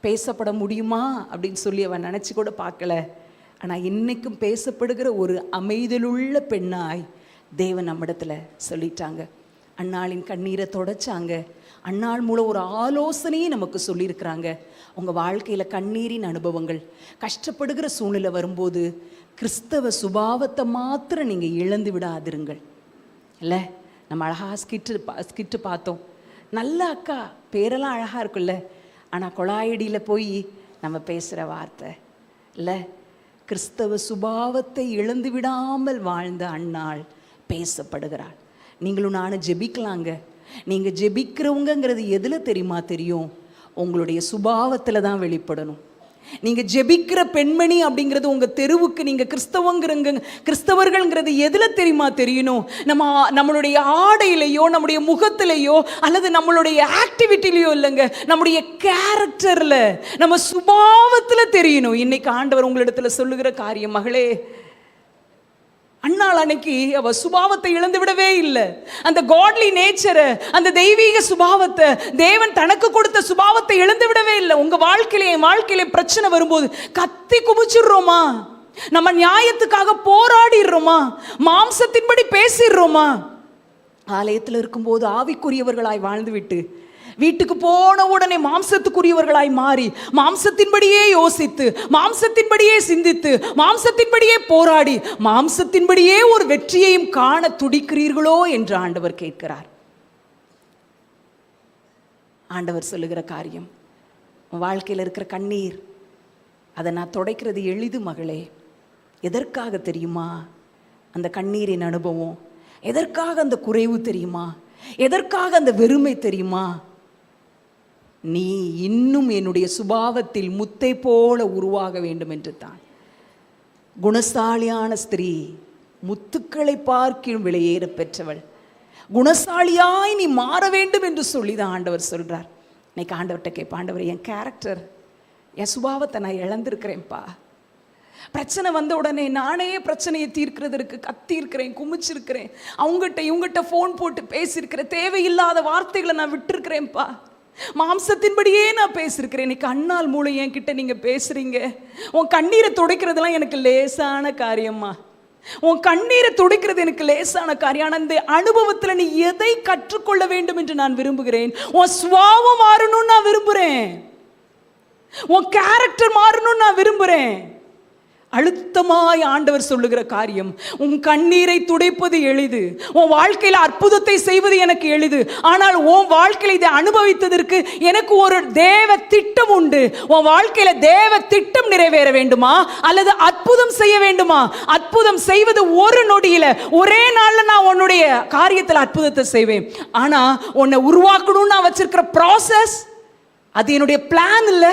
பேசப்பட முடியுமா அப்படின்னு சொல்லி அவன் நினச்சி கூட பார்க்கல. ஆனால் இன்னைக்கும் பேசப்படுகிற ஒரு அமைதியிலுள்ள பெண்ணாய் தேவன் நம்மிடத்தில் சொல்லிட்டாங்க. அன்னாளின் கண்ணீரை தொடச்சாங்க. அன்னாள் மூலம் ஒரு ஆலோசனையை நமக்கு சொல்லியிருக்கிறாங்க. உங்கள் வாழ்க்கையில் கண்ணீரின் அனுபவங்கள், கஷ்டப்படுகிற சூழ்நிலை வரும்போது கிறிஸ்தவ சுபாவத்தை மாத்திரம் நீங்கள் இழந்து விடாதிருங்கள். இல்லை, நம்ம அழகாக ஸ்கிட்டு பார்த்தோம். நல்ல அக்கா, பேரெல்லாம் அழகாக இருக்குல்ல, ஆனால் கொழாயடியில் போய் நம்ம பேசுகிற வார்த்தை இல்லை, கிறிஸ்தவ சுபாவத்தை இழந்து விடாமல் வாழ்ந்த அன்னாள் பேசப்படுகிறாள். நீங்களும் நானும் ஜெபிக்கலாங்க. நீங்கள் ஜெபிக்கிறவங்கிறது எதில் தெரியும்? உங்களுடைய சுபாவத்தில் தான் வெளிப்படணும். நீங்கள் ஜெபிக்கிற பெண்மணி அப்படிங்கிறது உங்கள் தெருவுக்கு நீங்கள் கிறிஸ்தவர்கள்ங்கிறது எதில் தெரியணும்? நம்மளுடைய ஆடையிலையோ, நம்முடைய முகத்திலையோ, அல்லது நம்மளுடைய ஆக்டிவிட்டிலையோ இல்லைங்க, நம்முடைய கேரக்டரில், நம்ம சுபாவத்தில் தெரியணும். இன்னைக்கு ஆண்டவர் உங்களிடத்துல சொல்லுகிற காரியம், மகளே, அன்னாள் அன்னைக்கு அவ சுபாவத்தை இழந்து விடவே இல்லை. அந்த காட்லி நேச்சரை, அந்த தெய்வீக சுபாவத்தை, தேவன் தனக்கு கொடுத்த சுபாவத்தை இழந்து விடவே இல்லை. உங்க வாழ்க்கையிலே பிரச்சனை வரும்போது கத்தி குமிச்சிடுறோமா? நம்ம நியாயத்துக்காக போராடிடுறோமா? மாம்சத்தின்படி பேசிடுறோமா? ஆலயத்தில் இருக்கும்போது ஆவிக்குரியவர்களாய் வாழ்ந்துவிட்டு வீட்டுக்கு போன உடனே மாம்சத்துக்குரியவர்களாய் மாறி, மாம்சத்தின்படியே யோசித்து, மாம்சத்தின்படியே சிந்தித்து, மாம்சத்தின்படியே போராடி, மாம்சத்தின்படியே ஒரு வெற்றியையும் காண துடிக்கிறீர்களோ என்று ஆண்டவர் கேட்கிறார். ஆண்டவர் சொல்லுகிற காரியம், வாழ்க்கையில் இருக்கிற கண்ணீர், அதை நான் துடைக்கிறது எளிது மகளே. எதற்காக தெரியுமா அந்த கண்ணீரின் அனுபவம்? எதற்காக அந்த குறைவு தெரியுமா? எதற்காக அந்த வெறுமை தெரியுமா? நீ இன்னும் என்னுடைய சுபாவத்தில் முத்தை போல உருவாக வேண்டும் என்று தான். குணசாலியான ஸ்திரீ முத்துக்களை பார்க்கும் விலையேற பெற்றவள், குணசாலியாய் நீ மாற வேண்டும் என்று சொல்லிதான் ஆண்டவர் சொல்றார். இன்னைக்கு ஆண்டவர்கிட்ட கேட்ப, ஆண்டவர், என் கேரக்டர், என் சுபாவத்தை நான் இழந்திருக்கிறேன்ப்பா. பிரச்சனை வந்த உடனே நானே பிரச்சனையை தீர்க்கிறதுக்கு கத்திருக்கிறேன், குமிச்சிருக்கிறேன், அவங்ககிட்ட இவங்ககிட்ட ஃபோன் போட்டு பேசியிருக்கிறேன், தேவையில்லாத வார்த்தைகளை நான் விட்டுருக்கிறேன்ப்பா, மாம்சத்தின்படியே நான் பேசியிருக்கிறேன். இன்னைக்கு அன்னாள் மூலம் என்கிட்ட நீங்க பேசுறீங்க. உன் கண்ணீரை துடைக்கிறதுலாம் எனக்கு லேசான காரியம்மா. உன் கண்ணீரை துடைக்கிறது எனக்கு லேசான காரியம். ஆனால் இந்த அனுபவத்தில் நீ எதை கற்றுக்கொள்ள வேண்டும் என்று நான் விரும்புகிறேன்? உன் சுபாவம் மாறணும்னு நான் விரும்புகிறேன். உன் கேரக்டர் மாறணும்னு நான் விரும்புகிறேன். அழுத்தமாய் ஆண்டவர் சொல்லுகிற காரியம், உன் கண்ணீரை துடைப்பது எளிது, உன் வாழ்க்கையில் அற்புதத்தை செய்வது எனக்கு எளிது. ஆனால் உன் வாழ்க்கையில் இதை அனுபவித்ததற்கு எனக்கு ஒரு தேவ திட்டம் உண்டு. உன் வாழ்க்கையில தேவ திட்டம் நிறைவேற வேண்டுமா, அல்லது அற்புதம் செய்ய வேண்டுமா? அற்புதம் செய்வது ஒரு நொடியில, ஒரே நாள்ல நான் உன்னுடைய காரியத்தில் அற்புதத்தை செய்வேன். ஆனா உன்னை உருவாக்கணும்னு நான் வச்சிருக்கிற ப்ராசஸ், அது என்னுடைய பிளான் இல்லை.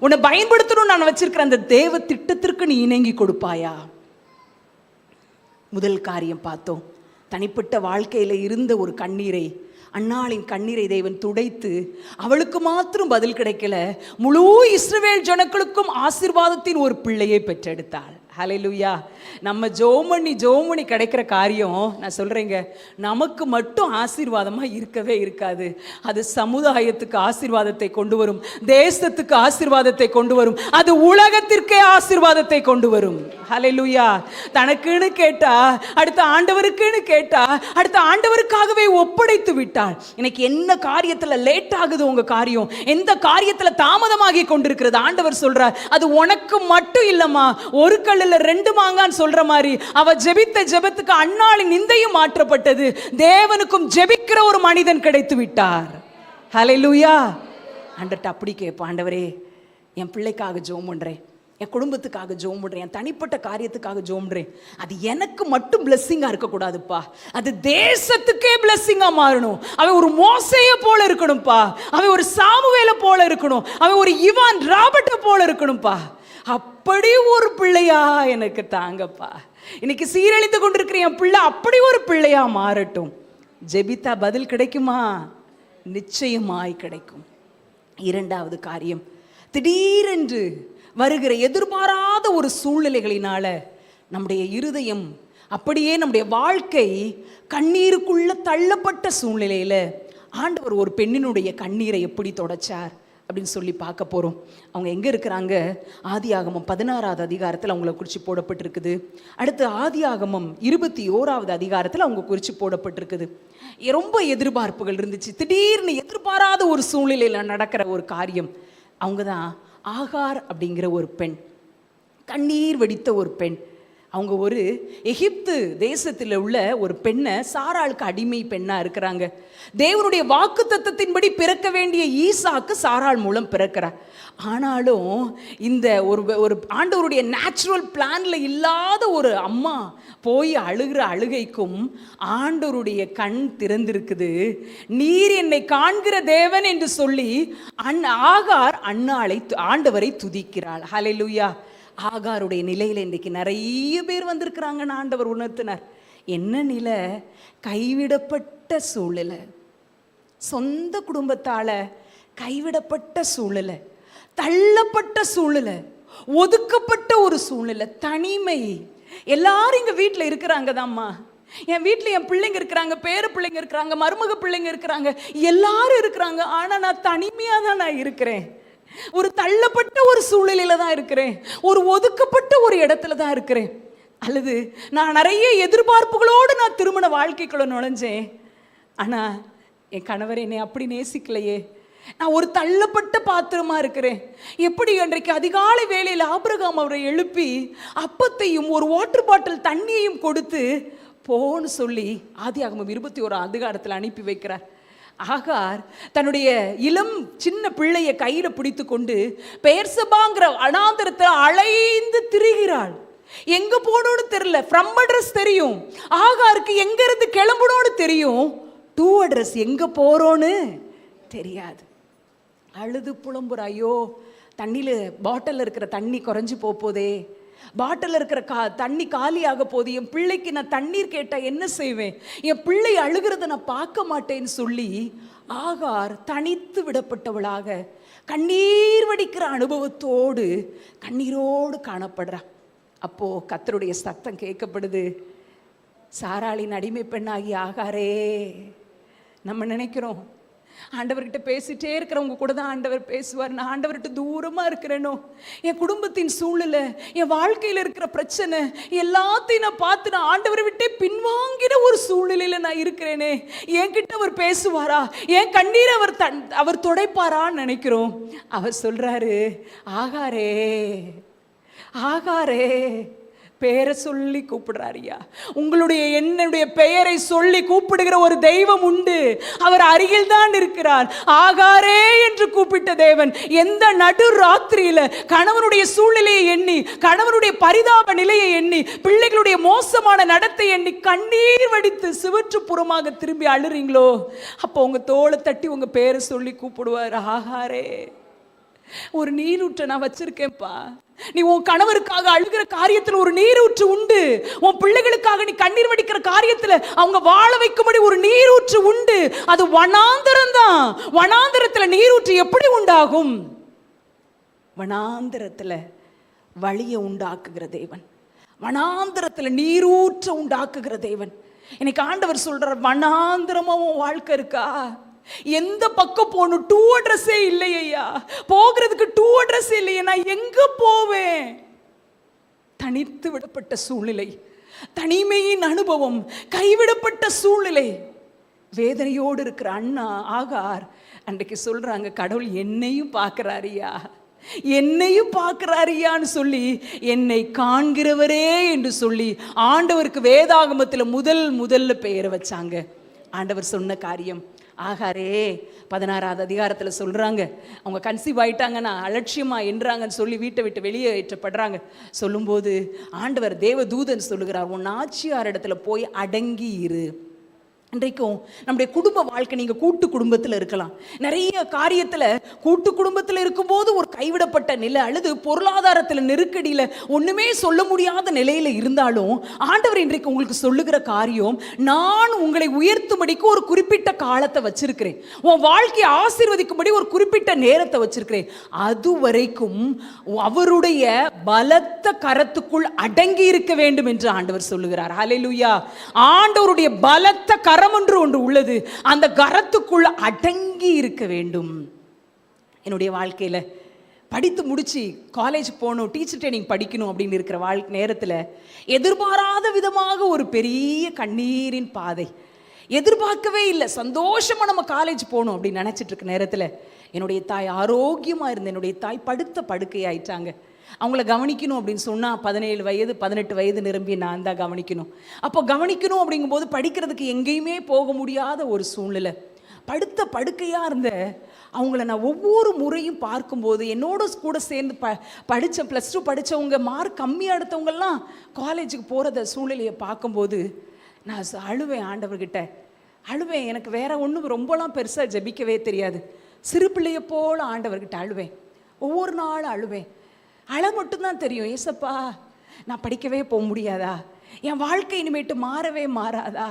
உன்னை பயன்படுத்தணும் நான் வச்சிருக்கிற அந்த தேவ திட்டத்திற்கு நீ இணங்கி கொடுப்பாயா? முதல் காரியம் பார்த்தோம். தனிப்பட்ட வாழ்க்கையில இருந்த ஒரு கண்ணீரை, அன்னாளின் கண்ணீரை தேவன் துடைத்து, அவளுக்கு மாத்திரம் பதில் கிடைக்கல, முழு இஸ்ரவேல் ஜனங்களுக்கும் ஆசீர்வாதத்தின் ஒரு பிள்ளையை பெற்றெடுத்தாள். ஹல்லேலூயா. நம்ம ஜோமணி கிடைக்கிற காரியம், நான் சொல்றேங்க, நமக்கு மட்டும் ஆசீர்வாதமா இருக்கவே இருக்காது. அது சமுதாயத்துக்கு ஆசீர்வாதத்தை கொண்டு வரும், தேசத்துக்கு ஆசீர்வாதத்தை கொண்டு வரும், அது உலகத்திற்கே ஆசீர்வாதத்தை கொண்டு வரும். ஹல்லேலூயா. தனக்குன்னு கேட்டா, அடுத்த ஆண்டவருக்குன்னு கேட்டா, அடுத்த ஆண்டவருக்காகவே ஒப்படைத்து விட்டாள். இன்னைக்கு என்ன காரியத்துல லேட் ஆகுது உங்க காரியம், எந்த காரியத்துல தாமதமாகி கொண்டிருக்கிறது, ஆண்டவர் சொல்றார், அது உனக்கு மட்டும் இல்லம்மா. ஒரு கல்லுல 2 மாங்கான்னு சொல்ற மாதிரி அவ ஜெபித்த ஜெபத்துக்கு அன்னாளின் நிந்தையும் மாற்றப்பட்டது. தேவனுக்கும் ஜெபிக்கிற ஒரு மனிதன் கிடைத்து விட்டார். ஹல்லேலூயா. ஆண்டவர்ட்ட அப்படி கேட்போம், ஆண்டவரே, என் பிள்ளைக்காக ஜெபம் பண்றேன், என் குடும்பத்துக்காக ஜெபம் பண்றேன், என் தனிப்பட்ட காரியத்துக்காக ஜெபம் பண்றேன். அது எனக்கு மட்டும் பிளெஸ்ஸிங்கா இருக்கக்கூடாதுப்பா, அது தேசத்துக்கே பிளெஸ்ஸிங்கா மாறணும். அவன் ஒரு மோசேய போல இருக்கணும்ப்பா, அவன் ஒரு சாமுவேலை போல இருக்கணும், அவன் ஒரு இவான் ராபர்ட்டை போல இருக்கணும்ப்பா. அப்படி ஒரு பிள்ளையா எனக்கு தாங்கப்பா. இன்னைக்கு சீரழித்து கொண்டிருக்கிற என் பிள்ளை அப்படி ஒரு பிள்ளையா மாறட்டும். ஜெபித்தா பதில் கிடைக்குமா? நிச்சயமாய் கிடைக்கும். இரண்டாவது காரியம், திடீரென்று வருகிற எதிர்பாராத ஒரு சூழ்நிலைகளினால நம்முடைய இருதயம் அப்படியே நம்முடைய வாழ்க்கை கண்ணீருக்குள்ள தள்ளப்பட்ட சூழ்நிலையில ஆண்டவர் ஒரு பெண்ணினுடைய கண்ணீரை எப்படி தொடச்சார் அப்படின்னு சொல்லி பார்க்க போகிறோம். அவங்க எங்கே இருக்கிறாங்க? ஆதியாகமம் 16வது அதிகாரத்தில் அவங்கள குறித்து போடப்பட்டிருக்குது. அடுத்து ஆதியாகமம் 21வது அதிகாரத்தில் அவங்க குறித்து போடப்பட்டிருக்குது. ரொம்ப எதிர்பார்ப்புகள் இருந்துச்சு. திடீர்னு எதிர்பாராத ஒரு சூழ்நிலையில் நடக்கிற ஒரு காரியம். அவங்க தான் ஆகார் அப்படிங்கிற ஒரு பெண், கண்ணீர் வடித்த ஒரு பெண். அவங்க ஒரு எகிப்து தேசத்தில் உள்ள ஒரு பெண்ணை, சாராளுக்கு அடிமை பெண்ணாக இருக்கிறாங்க. தேவனுடைய வாக்கு தத்தத்தின்படி பிறக்க வேண்டிய ஈசாக்கு சாராள் மூலம் பிறக்கிறார். ஆனாலும் இந்த ஒரு ஆண்டவருடைய நேச்சுரல் பிளான்ல இல்லாத ஒரு அம்மா போய் அழுகிற அழுகைக்கும் ஆண்டவருடைய கண் திறந்திருக்குது. நீர் என்னை காண்கிற தேவன் என்று சொல்லி ஆகார் ஆண்டவரை துதிக்கிறாள். ஹல்லேலூயா. ஆகாருடைய நிலையில் இன்றைக்கு நிறைய பேர் வந்திருக்கிறாங்கன்னு ஆண்டவர் உணர்த்தினார். என்ன நிலை? கைவிடப்பட்ட சூழ்நிலை, சொந்த குடும்பத்தால கைவிடப்பட்ட சூழ்நிலை, தள்ளப்பட்ட சூழ்நிலை, ஒதுக்கப்பட்ட ஒரு சூழ்நிலை, தனிமை. எல்லாரும் இங்க வீட்டில் இருக்கிறாங்க தான்மா. என் வீட்டில் என் பிள்ளைங்க இருக்கிறாங்க, பேர பிள்ளைங்க இருக்கிறாங்க, மருமக பிள்ளைங்க இருக்கிறாங்க, எல்லாரும் இருக்கிறாங்க. ஆனா நான் தனிமையா தான் நான் இருக்கிறேன். ஒரு தள்ளப்பட்ட ஒரு சூழ்நிலையில தான் இருக்கிறேன். ஒரு ஒதுக்கப்பட்ட ஒரு இடத்துல தான் இருக்கிறேன். அல்லது நான் நிறைய எதிர்பார்ப்புகளோடு நான் திருமண வாழ்க்கைக்குள்ள நுழைஞ்சேன். ஆனா என் கணவர் என்னை அப்படி நேசிக்கலையே. நான் ஒரு தள்ளப்பட்ட பாத்திரமா இருக்கிறேன். எப்படி அன்றைக்கு அதிகாலை வேளையில் ஆபிரகாம் அவரை எழுப்பி அப்பத்தையும் ஒரு வாட்டர் பாட்டில் தண்ணியையும் கொடுத்து போன்னு சொல்லி ஆதியாகமம் 21 அதிகாரத்தில் அனுப்பி வைக்கிறார். ஆகார் தன்னுடைய இளம் சின்ன பிள்ளையை கையில பிடித்து கொண்டு பெயர்சபாங்கிற அனாந்தரத்தை அலைந்து திரிகிறாள். எங்க போனோன்னு தெரியல. ஃப்ரம் அட்ரஸ் தெரியும், ஆகாருக்கு எங்க இருந்து கிளம்பணும்னு தெரியும், டூ அட்ரஸ் எங்க போறோன்னு தெரியாது. அழுது புலம்புற, ஐயோ தண்ணியில பாட்டில் இருக்கிற தண்ணி குறைஞ்சு போதே, பாட்டில் இருக்கிற தண்ணி காலியாக போகுது, என் பிள்ளைக்கு நான் தண்ணீர் கேட்டால் என்ன செய்வேன், என் பிள்ளை அழுகிறத நான் பார்க்க மாட்டேன்னு சொல்லி ஆகார் தனித்து விடப்பட்டவளாக கண்ணீர் வடிக்கிற அனுபவத்தோடு கண்ணீரோடு காணப்படுறா. அப்போ கர்த்தருடைய சத்தம் கேட்கப்படுது. சாராளின் அடிமை பெண்ணாகி ஆகாரே. நம்ம நினைக்கிறோம் ஆண்டவர்கிட்ட பேசிட்டே இருக்கிறவங்க கூட தான் ஆண்டவர் பேசுவார். நான் ஆண்டவர்கிட்ட தூரமாக இருக்கிறேனோ, என் குடும்பத்தின் சூழ்நிலை, என் வாழ்க்கையில் இருக்கிற பிரச்சனை எல்லாத்தையும் நான் பார்த்து நான் ஆண்டவரை விட்டே பின்வாங்கின ஒரு சூழ்நிலையில் நான் இருக்கிறேனே, என்கிட்ட அவர் பேசுவாரா, என் கண்ணீரை அவர் துடைப்பாரான்னு நினைக்கிறோம். அவர் சொல்றாரு, ஆகாரே ஆகாரே, பெயரை சொல்லி கூப்பிடுறாரியா. உங்களுடைய என்னுடைய பெயரை சொல்லி கூப்பிடுகிற ஒரு தெய்வம் உண்டு. அவர் அருகில் தான் இருக்கிறார். ஆகாரே என்று கூப்பிட்ட தேவன் எந்த நடு ராத்திரியில கணவனுடைய சூழ்நிலையை எண்ணி, கணவனுடைய பரிதாப நிலையை எண்ணி, பிள்ளைகளுடைய மோசமான நடத்தை எண்ணி கண்ணீர் வடித்து சிவற்றுப்புறமாக திரும்பி அழுறீங்களோ, அப்போ உங்க தோளை தட்டி உங்க பெயரை சொல்லி கூப்பிடுவார், ஆகாரே. ஒரு நீரூற்றை நான் வச்சிருக்கேன்ப்பா. நீ உன் கணவருக்காக அழுகிற காரியத்தில் ஒரு நீரூற்று உண்டு. உன் பிள்ளைகளுக்காக நீ கண்ணீர் வடிக்கிற காரியத்தில் அவங்க வாழ வைக்கும்படி ஒரு நீரூற்று உண்டு. அது வனாந்தரம் தான். வனாந்தரத்தில் நீரூற்று எப்படி உண்டாகும்? வனாந்தரத்தில் வழியை உண்டாக்குகிற தேவன், வனாந்தரத்தில் நீரூற்ற உண்டாக்குகிற தேவன். இன்னைக்கு ஆண்டவர் சொல்ற, வனாந்தரமா உன் வாழ்க்கை இருக்கா? எந்த பக்கம் போகணும், டூ அட்ரஸே இல்லையா, போகிறதுக்கு டூ அட்ரஸ் இல்லையே, நான் எங்க போவேன்? தனித்து விடப்பட்ட சூழ்நிலை, தனிமையின் அனுபவம், கைவிடப்பட்ட சூழ்நிலை, வேதனையோடு இருக்கிற அண்ணா ஆகார் அன்றைக்கு சொல்றாங்க, கடவுள் என்னையும் பார்க்கிறாரியா, என்னையும் பார்க்கிறாரியான்னு சொல்லி, என்னை காண்கிறவரே என்று சொல்லி ஆண்டவருக்கு வேதாகமத்தில் முதல்ல பெயரை வச்சாங்க. ஆண்டவர் சொன்ன காரியம். ஆகாரே 16வது அதிகாரத்தில் சொல்கிறாங்க, அவங்க கன்சீவ் ஆயிட்டாங்கன்னா அலட்சியமா என்றாங்கன்னு சொல்லி வீட்டை விட்டு வெளியே ஏற்றப்படுறாங்க. சொல்லும்போது ஆண்டவர் தேவதூதன் சொல்லுகிறார், உன் ஆட்சியார் இடத்துல போய் அடங்கி இரு. இன்றைக்கும் நம்முடைய குடும்ப வாழ்க்கை, நீங்கள் கூட்டு குடும்பத்தில் இருக்கலாம். நிறைய காரியத்தில் கூட்டு குடும்பத்தில் இருக்கும்போது ஒரு கைவிடப்பட்ட நிலை அல்லது பொருளாதாரத்தில் நெருக்கடியில் ஒன்றுமே சொல்ல முடியாத நிலையில் இருந்தாலும் ஆண்டவர் இன்றைக்கு உங்களுக்கு சொல்லுகிற காரியம், நான் உங்களை உயர்த்தும்படிக்கு ஒரு குறிப்பிட்ட காலத்தை வச்சிருக்கிறேன், உன் வாழ்க்கையை ஆசீர்வதிக்கும்படி ஒரு குறிப்பிட்ட நேரத்தை வச்சிருக்கிறேன், அது வரைக்கும் அவருடைய பலத்த கரத்துக்குள் அடங்கி இருக்க வேண்டும் என்று ஆண்டவர் சொல்லுகிறார். ஹல்லேலூயா. ஆண்டவருடைய பலத்த கரம் ஒன்று உள்ளது, அந்த கரத்துக்குள் அடங்கி இருக்க வேண்டும். என்னுடைய வாழ்க்கையில் படித்து முடிச்சு காலேஜ் போகணும், டீச்சர் ட்ரைனிங் படிக்கணும் அப்படின்னு இருக்கிற நேரத்தில் எதிர்பாராத விதமாக ஒரு பெரிய கண்ணீரின் பாதை, எதிர்பார்க்கவே இல்லை, சந்தோஷமாக நம்ம காலேஜ் போகணும் அப்படின்னு நினச்சிட்டு இருக்க நேரத்தில் என்னுடைய தாய் ஆரோக்கியமாக இருந்த என்னுடைய தாய் படுத்த படுக்கையாயிட்டாங்க. அவங்கள கவனிக்கணும் அப்படின்னு சொன்னால் 17 வயது 18 வயது நிரம்பி நான் தான் கவனிக்கணும். அப்போ கவனிக்கணும் அப்படிங்கும்போது படிக்கிறதுக்கு எங்கேயுமே போக முடியாத ஒரு சூழ்நிலை, படுத்த படுக்கையாக இருந்த அவங்கள நான் ஒவ்வொரு முறையும் பார்க்கும்போது, என்னோட கூட சேர்ந்து படித்த +2 படித்தவங்க மார்க் கம்மியாக எடுத்தவங்கெல்லாம் காலேஜுக்கு போகிறத சூழ்நிலையை பார்க்கும்போது நான் அழுவேன், ஆண்டவர்கிட்ட அழுவேன். எனக்கு வேற ஒன்றும் ரொம்பலாம் பெருசாக ஜெபிக்கவே தெரியாது, சிறு பிள்ளையை போல் ஆண்டவர்கிட்ட அழுவேன், ஒவ்வொரு நாளும் அழுவேன். அழ மட்டும்தான் தெரியும், ஏசப்பா நான் படிக்கவே போக முடியாதா, என் வாழ்க்கை இனிமேட்டு மாறவே மாறாதா.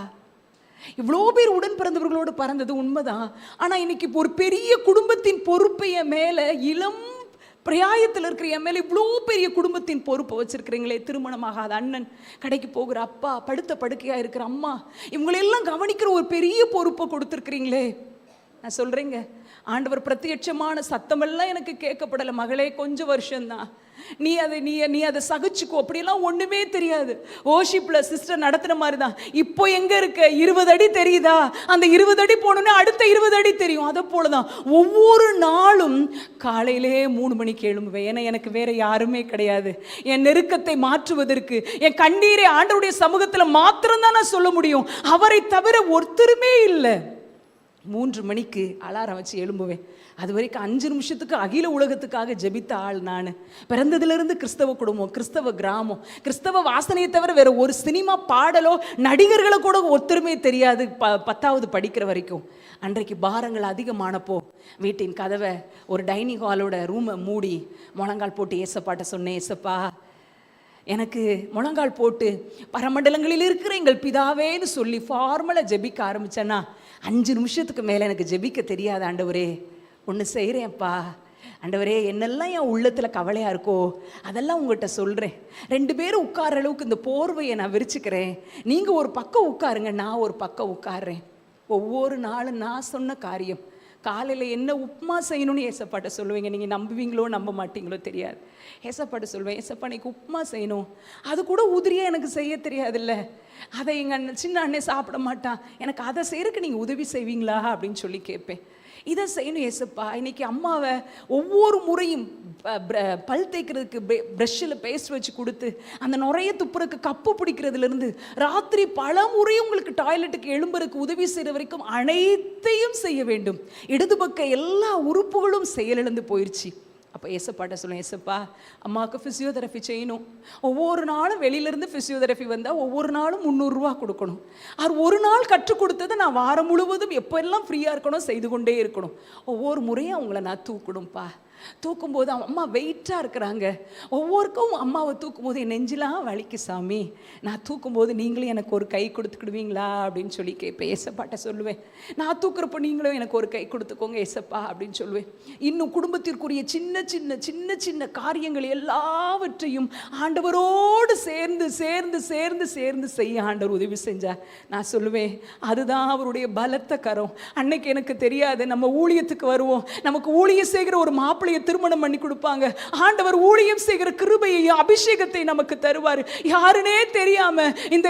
இவ்வளோ பேர் உடன் பிறந்தவர்களோடு பறந்தது உண்மைதான், ஆனால் இன்னைக்கு ஒரு பெரிய குடும்பத்தின் பொறுப்பை என் மேலே, இளம் பிராயத்தில் இருக்கிற என் மேலே இவ்வளோ பெரிய குடும்பத்தின் பொறுப்பை வச்சிருக்கிறீங்களே, திருமணமாகாத அண்ணன், கடைக்கு போகிற அப்பா, படுத்த படுக்கையாக இருக்கிற அம்மா, இவங்களெல்லாம் கவனிக்கிற ஒரு பெரிய பொறுப்பை கொடுத்துருக்குறீங்களே. நான் சொல்கிறேங்க, ஆண்டவர் பிரத்யட்சமான சத்தமெல்லாம் எனக்கு கேட்கப்படலை, மகளே கொஞ்சம் வருஷம்தான், நீ அதை சகிச்சுக்கோ, அப்படியெல்லாம் ஒன்றுமே தெரியாது. ஓஷிப்பில் சிஸ்டர் நடத்துகிற மாதிரி தான், இப்போ எங்கே இருக்க, 20 அடி தெரியுதா, அந்த 20 அடி போனோன்னே அடுத்த 20 அடி தெரியும். அதை போல தான் ஒவ்வொரு நாளும் காலையிலே 3 மணிக்கு எழும்புவேன். ஏன்னா எனக்கு வேற யாருமே கிடையாது என் நெருக்கத்தை மாற்றுவதற்கு, என் கண்ணீரை ஆண்டவருடைய சமூகத்தில் மாத்திரம்தான் நான் சொல்ல முடியும், அவரை தவிர ஒருத்தருமே இல்லை. 3 மணிக்கு அலாரம் வச்சு எழும்புவேன். அது வரைக்கும் 5 நிமிஷத்துக்கு அகில உலகத்துக்காக ஜெபித்த ஆள் நான். பிறந்ததிலிருந்து கிறிஸ்தவ குடும்பம், கிறிஸ்தவ கிராமம், கிறிஸ்தவ வாசனையை தவிர வேற ஒரு சினிமா பாடலோ நடிகர்களை கூட ஒருத்தருமே தெரியாது 10வது படிக்கிற வரைக்கும். அன்றைக்கு பாரங்கள் அதிகமானப்போ வீட்டின் கதவை, ஒரு டைனிங் ஹாலோட ரூமை மூடி முழங்கால் போட்டு ஏசப்பாட்ட சொன்னேன், ஏசப்பா எனக்கு முழங்கால் போட்டு பரமண்டலங்களில் இருக்கிற எங்கள் பிதாவேன்னு சொல்லி ஃபார்மலாக ஜெபிக்க ஆரம்பித்தேன்னா 5 நிமிஷத்துக்கு மேலே எனக்கு ஜெபிக்க தெரியாது. ஆண்டவரே ஒன்று செய்கிறேன்ப்பா, ஆண்டவரே என்னெல்லாம் என் உள்ளத்தில் கவலையாக இருக்கோ அதெல்லாம் உங்கள்கிட்ட சொல்கிறேன், 2 பேரும் உட்கார அளவுக்கு இந்த போர்வையை நான் விரிச்சுக்கிறேன், நீங்கள் ஒரு பக்கம் உட்காருங்க, நான் ஒரு பக்கம் உட்காடுறேன். ஒவ்வொரு நாளும் நான் சொன்ன காரியம், காலையில் என்ன உப்புமா செய்யணும்னு ஏசப்பாட்ட சொல்லுவீங்க, நீங்கள் நம்புவீங்களோ நம்ப மாட்டீங்களோ தெரியாது. ஏசப்பாட்ட சொல்லுவேன், ஏசப்பா இன்னைக்கு உப்புமா செய்யணும், அது கூட உதிரியாக எனக்கு செய்ய தெரியாதுல்ல, அதை எங்கள் சின்ன அண்ணே சாப்பிட மாட்டான், எனக்கு அதை செய்யறதுக்கு நீங்கள் உதவி செய்வீங்களா அப்படின்னு சொல்லி கேட்பேன். இதை செய்யணும் ஏசப்பா, இன்னைக்கு அம்மாவை ஒவ்வொரு முறையும் பல் தேய்க்கிறதுக்கு ப்ரஷ்ஷில் பேஸ்ட் வச்சு கொடுத்து அந்த நுரைய துப்புறக்கு கப்பு பிடிக்கிறதுலேருந்து ராத்திரி பல முறை உங்களுக்கு டாய்லெட்டுக்கு எழும்புறதுக்கு உதவி செய்கிற வரைக்கும் அனைத்தையும் செய்ய வேண்டும். இடது பக்க எல்லா உறுப்புகளும் செயலிழந்து போயிடுச்சு. அப்போ ஏசப்பாட்ட சொல்லுவேன், ஏசப்பா அம்மாவுக்கு ஃபிசியோதெரபி செய்யணும், ஒவ்வொரு நாளும் வெளியிலேருந்து ஃபிசியோதெரபி வந்தால் ஒவ்வொரு நாளும் 300 ரூபா கொடுக்கணும், அது ஒரு நாள் கற்றுக் கொடுத்ததை நான் வாரம் முழுவதும் எப்போ எல்லாம் ஃப்ரீயாக இருக்கணும் செய்து கொண்டே இருக்கணும், ஒவ்வொரு முறையும் அவங்கள நான் தூக்கணும்ப்பா. தூக்கும்போது அம்மா வெயிட்டாக இருக்கிறாங்க, ஒவ்வொருக்கும் அம்மாவை தூக்கும்போது என் நெஞ்சிலாம் வலிக்கு சாமி, நான் தூக்கும்போது நீங்களும் எனக்கு ஒரு கை கொடுத்துக்கிடுவீங்களா அப்படின்னு சொல்லி கேட்பேன். ஏசப்பாட்ட சொல்லுவேன், நான் தூக்குறப்போ நீங்களும் எனக்கு ஒரு கை கொடுத்துக்கோங்க ஏசப்பா அப்படின்னு சொல்லுவேன். இன்னும் குடும்பத்திற்குரிய சின்ன சின்ன சின்ன சின்ன காரியங்கள் எல்லாவற்றையும் ஆண்டவரோடு சேர்ந்து சேர்ந்து சேர்ந்து சேர்ந்து செய்ய ஆண்டவர் உதவி செஞ்சார். நான் சொல்லுவேன், அதுதான் அவருடைய பலத்த கரம். அன்னைக்கு எனக்கு தெரியாது, நம்ம ஊழியத்துக்கு வருவோம், நமக்கு ஊழியம் செய்கிற ஒரு மாப்பிள்ளை திருமணம் பண்ணி கொடுப்பாங்க, ஆண்டவர் ஊழியம் செய்கிற கிருபையையும் அபிஷேகத்தை நமக்கு தருவார். யாருனே தெரியாம இந்த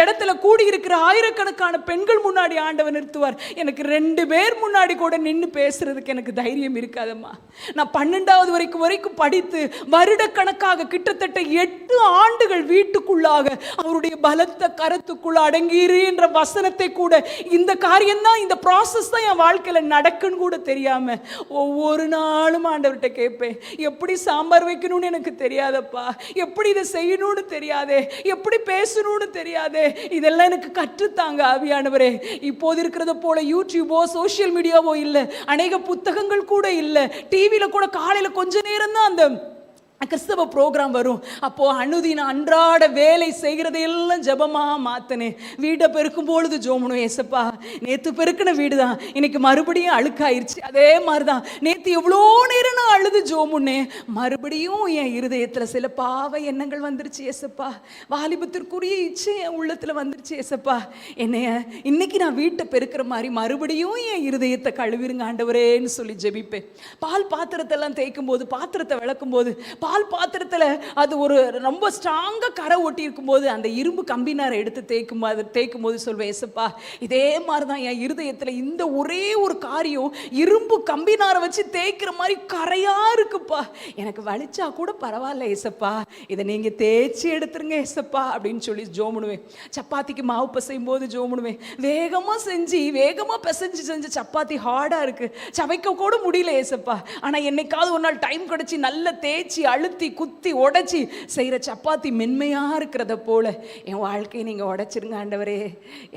இடத்துல கூடி இருக்கிற ஆயிரக்கணக்கான பெண்கள் முன்னாடி ஆண்டவர் நிறுத்துவார். எனக்கு 2 பேர் முன்னாடி கூட நின்று பேசுறதுக்கு எனக்கு தைரியம் இருக்காதம்மா. நான் 12வது வரைக்கும் படித்து வருடக்கணக்காக கிட்டத்தட்ட 8 ஆண்டுகள் வீட்டுக்குள்ளாக அவருடைய பலத்த கரத்துக்குள்ள அடங்கிரு என்ற வசனத்தை கூட, இந்த காரியம் தான், இந்த ப்ராசஸ் தான் என் வாழ்க்கையில நடக்குன்னு கூட தெரியாம ஒவ்வொரு நாளும் ஆண்டவர்கிட்ட கேட்பேன், எப்படி சாம்பார் வைக்கணும்னு எனக்கு தெரியாதப்பா, எப்படி இதை செய்யணும்னு தெரியாதே, எப்படி பேசணும்னு தெரியாதே, இதெல்லாம் எனக்கு கற்றுத்தாங்க ஆவியானவரே. இப்போது இருக்கிறத போல யூடியூபோ சோஷியல் மீடியாவோ இல்லை, அநேக புத்தகங்கள் கூட இல்லை, டிவியில கூட காலையில் கொஞ்ச நேரம் தான் அந்த கிறிஸ்தவ ப்ரோக்ராம் வரும். அப்போ அனுதின அன்றாட வேலை செய்கிறதையெல்லாம் ஜபமாக மாற்றினேன். வீட்டை பெருக்கும் பொழுது ஜோமனும், ஏசப்பா நேற்று பெருக்கின வீடு தான் இன்னைக்கு மறுபடியும் அழுக்காயிருச்சு, அதே மாதிரி தான் நேற்று எவ்வளோ நேரம் நான் அழுது ஜோமுன்னேன், மறுபடியும் என் இருதயத்தில் சில பாவ எண்ணங்கள் வந்துருச்சு ஏசப்பா, வாலிபத்திற்குரிய இச்சை என் உள்ளத்தில் வந்துருச்சு ஏசப்பா, என்னைய இன்னைக்கு நான் வீட்டை பெருக்கிற மாதிரி மறுபடியும் என் இருதயத்தை கழுவிருங்க ஆண்டவரேன்னு சொல்லி ஜெபிப்பேன். பால் பாத்திரத்தெல்லாம் தேய்க்கும் போது, பாத்திரத்தை விளக்கும் போது, பால் பாத்திரத்தில் அது ஒரு ரொம்ப ஸ்ட்ராங்காக கரை ஒட்டி இருக்கும்போது அந்த இரும்பு கம்பினாரை எடுத்து தேய்க்கும் போது சொல்வேன், ஏசப்பா இதே மாதிரி தான் என் இருதயத்தில் இந்த ஒரே ஒரு காரியம் இரும்பு கம்பினாரை வச்சு தேய்க்கிற மாதிரி கரையாக இருக்குப்பா, எனக்கு வலிச்சா கூட பரவாயில்ல ஏசப்பா, இதை நீங்கள் தேய்ச்சி எடுத்துருங்க ஏசப்பா அப்படின்னு சொல்லி ஜோமுனுவேன். சப்பாத்திக்கு மாவு பிசையும் போது ஜோமுனுவேன், வேகமாக செஞ்சு வேகமாக பிசைஞ்சு செஞ்சு சப்பாத்தி ஹார்டாக இருக்குது, சவைக்க கூட முடியல ஏசப்பா, ஆனால் என்னைக்காவது ஒரு நாள் டைம் கிடச்சி நல்ல தேய்ச்சி அழுத்தி குத்தி உடைச்சி செய்கிற சப்பாத்தி மென்மையாக இருக்கிறத போல என் வாழ்க்கையை நீங்கள் உடைச்சிருங்க ஆண்டவரே,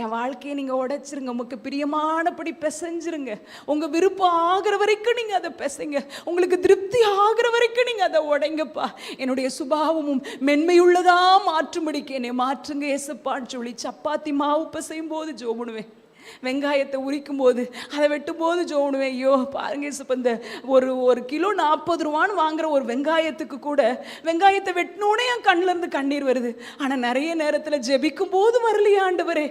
என் வாழ்க்கையை நீங்கள் உடைச்சிருங்க, உங்களுக்கு பிரியமானபடி பிசைஞ்சிருங்க, உங்கள் விருப்பம் ஆகிற வரைக்கும் நீங்கள் அதை பிசைங்க, உங்களுக்கு திருப்தி ஆகிற வரைக்கும் நீங்கள் அதை உடைங்கப்பா, என்னுடைய சுபாவமும் மென்மையுள்ளதாக மாற்றும்படிக்கு என்னை மாற்றுங்க ஏசப்பான்னு சொல்லி சப்பாத்தி மாவு பிசையும் போது ஜோமுனுவேன். வெங்காயத்தை உரிக்கும் போது, அதை வெட்டும் போது ஜோனுவேன், ஐயோ பாருங்க இப்போ இந்த ஒரு கிலோ 40 ரூபான்னு வாங்குற ஒரு வெங்காயத்துக்கு கூட வெங்காயத்தை வெட்டினோடனே என் கண்ணிலேருந்து கண்ணீர் வருது, ஆனால் நிறைய நேரத்தில் ஜெபிக்கும் போது வரலையே ஆண்டவரே,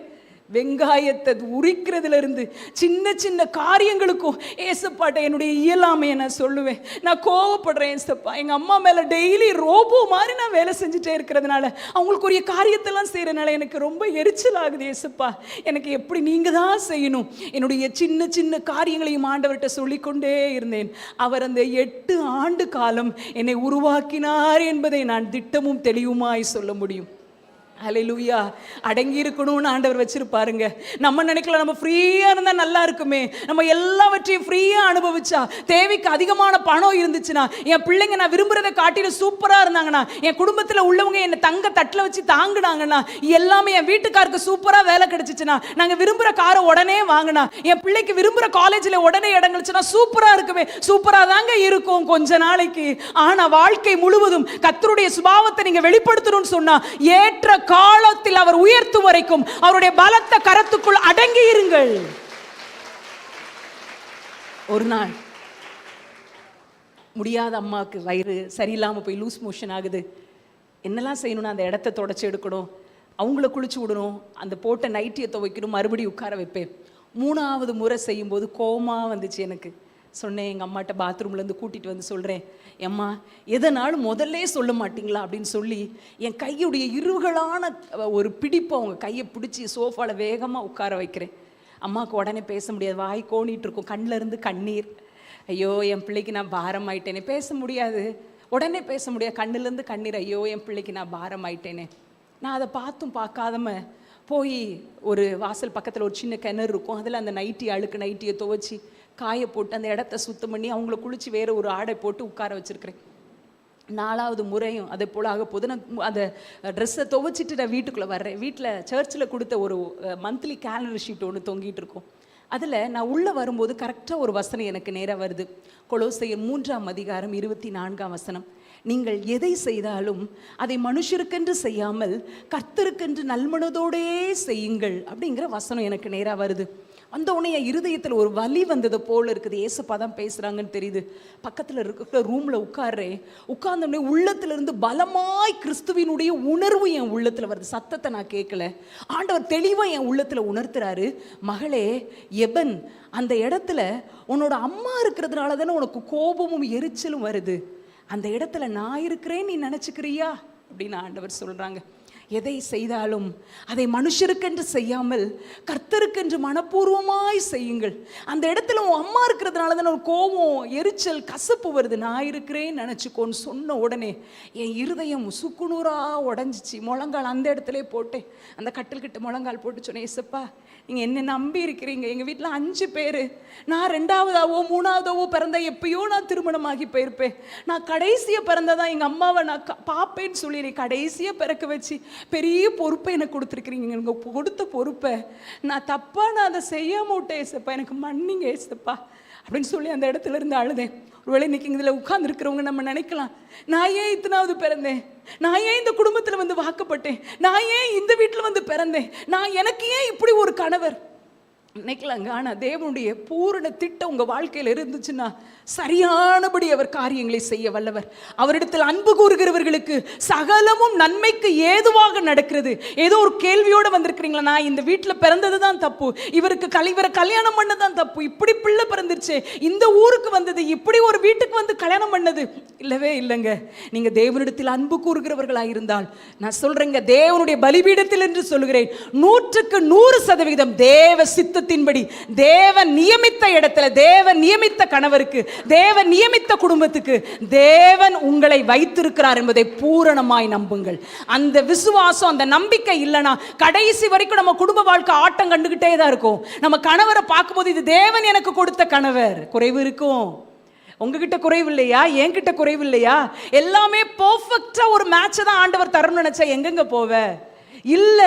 வெங்காயத்தை உரிக்கிறதுல இருந்து சின்ன சின்ன காரியங்களுக்கும் ஏசப்பாட்ட என்னுடைய இயலாமையை நான் சொல்லுவேன். நான் கோவப்படுறேன் ஏசப்பா, எங்கள் அம்மா மேலே டெய்லி ரோபோ மாதிரி நான் வேலை செஞ்சுட்டே இருக்கிறதுனால, அவங்களுக்குரிய காரியத்தெல்லாம் செய்கிறதுனால எனக்கு ரொம்ப எரிச்சல் ஆகுது ஏசப்பா, எனக்கு எப்படி நீங்கள் தான் செய்யணும், என்னுடைய சின்ன சின்ன காரியங்களையும் ஆண்டவர்கிட்ட சொல்லிக்கொண்டே இருந்தேன். அவர் அந்த 8 ஆண்டு காலம் என்னை உருவாக்கினார் என்பதை நான் திட்டமும் தெளிவுமாய் சொல்ல முடியும். ஹல்லேலூயா. அடங்கி இருக்கணும்னு ஆண்டவர் வச்சிருப்பாருங்க. நம்ம நினைக்கலாம் நம்ம ஃப்ரீயா இருந்தா நல்லா இருக்குமே, நம்ம எல்லாவற்றையும் ஃப்ரீயா அனுபவிச்சா, தேவைக்கு அதிகமான பணம் இருந்துச்சுன்னா, என் பிள்ளைங்க நான் விரும்புறதை காட்டில சூப்பரா இருந்தாங்கன்னா, என் குடும்பத்தில் உள்ளவங்க என்னை தங்க தட்டில் வச்சு தாங்கினாங்கன்னா, எல்லாமே என் வீட்டுக்காருக்கு சூப்பரா வேலை கிடைச்சிச்சுன்னா, நாங்கள் விரும்புகிற காரை உடனே வாங்கினா, என் பிள்ளைக்கு விரும்புகிற காலேஜில் உடனே இடம் கிடைச்சுன்னா சூப்பரா இருக்குமே, சூப்பரா தாங்க இருக்கும் கொஞ்ச நாளைக்கு. ஆனா வாழ்க்கை முழுவதும் கர்த்தருடைய சுபாவத்தை நீங்க வெளிப்படுத்தணும்னு சொன்னா, ஏற்ற காலத்தில் அவர் உயர்த்தும் வரைக்கும் அவருடைய பலத்த கரத்துக்குள் அடங்கி இருங்கள். ஒரு நாள் முடியாத அம்மாவுக்கு வயிறு சரியில்லாமல் போய் லூஸ் மோஷன் ஆகுது. என்னெல்லாம் செய்யணும்னா அந்த இடத்த தொடச்சி எடுக்கணும், அவங்கள குளிச்சு விடணும், அந்த போட்ட நைட்டியை துவைக்கணும், மறுபடியும் உட்கார வைப்பேன். 3ஆவது முறை செய்யும்போது கோமா வந்துச்சு எனக்கு. சொன்னேன் எங்கள் அம்மாட்ட, பாத்ரூம்லேருந்து கூட்டிகிட்டு வந்து சொல்கிறேன், எம்மா எதனாலும் முதல்ல சொல்ல மாட்டிங்களா அப்படின்னு சொல்லி என் கையுடைய இருகளான ஒரு பிடிப்பை அவங்க கையை பிடிச்சி சோஃபாவில் வேகமாக உட்கார வைக்கிறேன். அம்மாவுக்கு உடனே பேச முடியாது, வாய் கோணிட்டு இருக்கும், கண்ணில் இருந்து கண்ணீர். ஐயோ என் பிள்ளைக்கு நான் பாரம் ஆயிட்டேனே, பேச முடியாது, உடனே பேச முடியாது, கண்ணிலேருந்து கண்ணீர், ஐயோ என் பிள்ளைக்கு நான் பாரம் ஆயிட்டேனே. நான் அதை பார்த்தும் பார்க்காதம போய் ஒரு வாசல் பக்கத்தில் ஒரு சின்ன கிணறு இருக்கும், அதில் அந்த அழுக்கு நைட்டியை துவைச்சி காய போட்டு அந்த இடத்த சுத்தம் பண்ணி அவங்கள குளிச்சு வேறு ஒரு ஆடை போட்டு உட்கார வச்சுருக்கிறேன். 4ஆவது முறையும் அதே போல் ஆக போது நான் அந்த ட்ரெஸ்ஸை துவைச்சிட்டு நான் வீட்டுக்குள்ளே வர்றேன். வீட்டில் சர்ச்சில் கொடுத்த ஒரு மந்த்லி கேலண்டர் ஷீட் ஒன்று தொங்கிட்டு இருக்கும். அதில் நான் உள்ளே வரும்போது கரெக்டாக ஒரு வசனம் எனக்கு நேராக வருது. கொலோசையர் 3ஆம் அதிகாரம் 24ஆம் வசனம். நீங்கள் எதை செய்தாலும் அதை மனுஷருக்கென்று செய்யாமல் கர்த்தருக்கென்று நல்மனதோடே செய்யுங்கள் அப்படிங்கிற வசனம் எனக்கு நேராக வருது. அந்த உடனே என் இருதயத்தில் ஒரு வலி வந்தது போல் இருக்குது. ஏசப்பா தான் பேசுகிறாங்கன்னு தெரியுது. பக்கத்தில் இருக்கிற ரூமில் உட்கார்றேன். உட்கார்ந்தோடனே உள்ளத்திலிருந்து பலமாய் கிறிஸ்துவினுடைய உணர்வு என் உள்ளத்தில் வருது. சத்தத்தை நான் கேட்கல, ஆண்டவர் தெளிவாக என் உள்ளத்தில் உணர்த்துறாரு. மகளே எபன், அந்த இடத்துல உன்னோட அம்மா இருக்கிறதுனால தானே உனக்கு கோபமும் எரிச்சலும் வருது. அந்த இடத்துல நான் இருக்கிறேன் நீ நினச்சிக்கிறியா அப்படின்னு ஆண்டவர் சொல்கிறாங்க. எதை செய்தாலும் அதை மனுஷருக்கென்று செய்யாமல் கர்த்தருக்கென்று மனப்பூர்வமாய் செய்யுங்கள். அந்த இடத்துல உன் அம்மா இருக்கிறதுனால தானே ஒரு கோபம் எரிச்சல் கசப்பு வருது. நான் இருக்கிறேன்னு நினச்சிக்கோன்னு சொன்ன உடனே என் இருதயம் சுக்குநூறாக உடஞ்சிச்சு. முழங்கால் அந்த இடத்துல போட்டேன், அந்த கட்டில் கிட்ட முழங்கால் போட்டு சொன்னேன், ஏசப்பா நீங்கள் என்ன நம்பி இருக்கிறீங்க. எங்கள் வீட்டில் 5 பேர். நான் 2ஆவதாவோ 3ஆவதாவோ பிறந்த எப்பயோ நான் திருமணமாகி போயிருப்பேன். நான் கடைசியாக பிறந்ததான் எங்கள் அம்மாவை நான் பார்ப்பேன்னு சொல்லி கடைசியாக பிறக்க வச்சு பெரிய பொறுப்பை எனக்கு கொடுத்துருக்குறீங்க. எனக்கு கொடுத்த பொறுப்பை நான் நான் அதை செய்யாம விட்டேன் ஏசப்பா, எனக்கு மன்னிங்க ஏசப்பா அப்படின்னு சொல்லி அந்த இடத்துல இருந்து அழுதேன். ஒருவேளை இன்னைக்கு இதில் உட்கார்ந்துருக்கிறவங்க நம்ம நினைக்கலாம், நான் ஏன் இத்தனாவது பிறந்தேன், நான் ஏன் இந்த குடும்பத்தில் வந்து வாக்கப்பட்டேன், நான் ஏன் இந்த வீட்டில் வந்து பிறந்தேன், எனக்கு ஏன் இப்படி ஒரு கணவர் நினைக்கலாங்க. ஆனால் தேவனுடைய பூரண திட்டம் உங்கள் வாழ்க்கையில் இருந்துச்சுன்னா சரியானபடி அவர் காரியங்களை செய்ய வல்லவர். அவரிடத்தில் அன்பு கூறுகிறவர்களுக்கு சகலமும் நன்மைக்கு ஏதுவாக நடக்கிறது. ஏதோ ஒரு கேள்வியோடு வந்திருக்கிறீங்களா, நான் இந்த வீட்டில் பிறந்தது தான் தப்பு, இவரை கல்யாணம் பண்ணதான் தப்பு, இப்படி பிள்ளை பிறந்துருச்சு, இந்த ஊருக்கு வந்தது, இப்படி ஒரு வீட்டுக்கு வந்து கல்யாணம் பண்ணது இல்லவே இல்லைங்க. நீங்கள் தேவனிடத்தில் அன்பு கூறுகிறவர்களாக இருந்தால் நான் சொல்றேங்க, தேவனுடைய பலிபீடத்தில் என்று சொல்லுகிறேன், 100க்கு 100% தேவ சித்தத்தின்படி தேவன் நியமித்த இடத்துல, தேவன் நியமித்த கணவருக்கு, தேவன் நியமித்த குடும்பத்துக்கு தேவன் உங்களை வைத்திருக்கிறார் என்பதை பூரணமாய் நம்புங்கள். அந்த விசுவாசம், அந்த நம்பிக்கை இல்லைனா கடைசி வரைக்கும் நம்ம குடும்ப வாழ்க்கை ஆட்டம் கண்டுகிட்டே தான் இருக்கும். நம்ம கணவரை பார்க்கும்போது இது தேவன் எனக்கு கொடுத்த கணவர், குறைவு இருக்கும். உங்ககிட்ட குறைவு இல்லையா, என்கிட்ட குறைவு இல்லையா, எல்லாமே பெர்ஃபெக்ட்டா ஒரு மேட்சை தான் ஆண்டவர் தரணும்னு நினைச்சா எங்கெங்க போவ? இல்ல,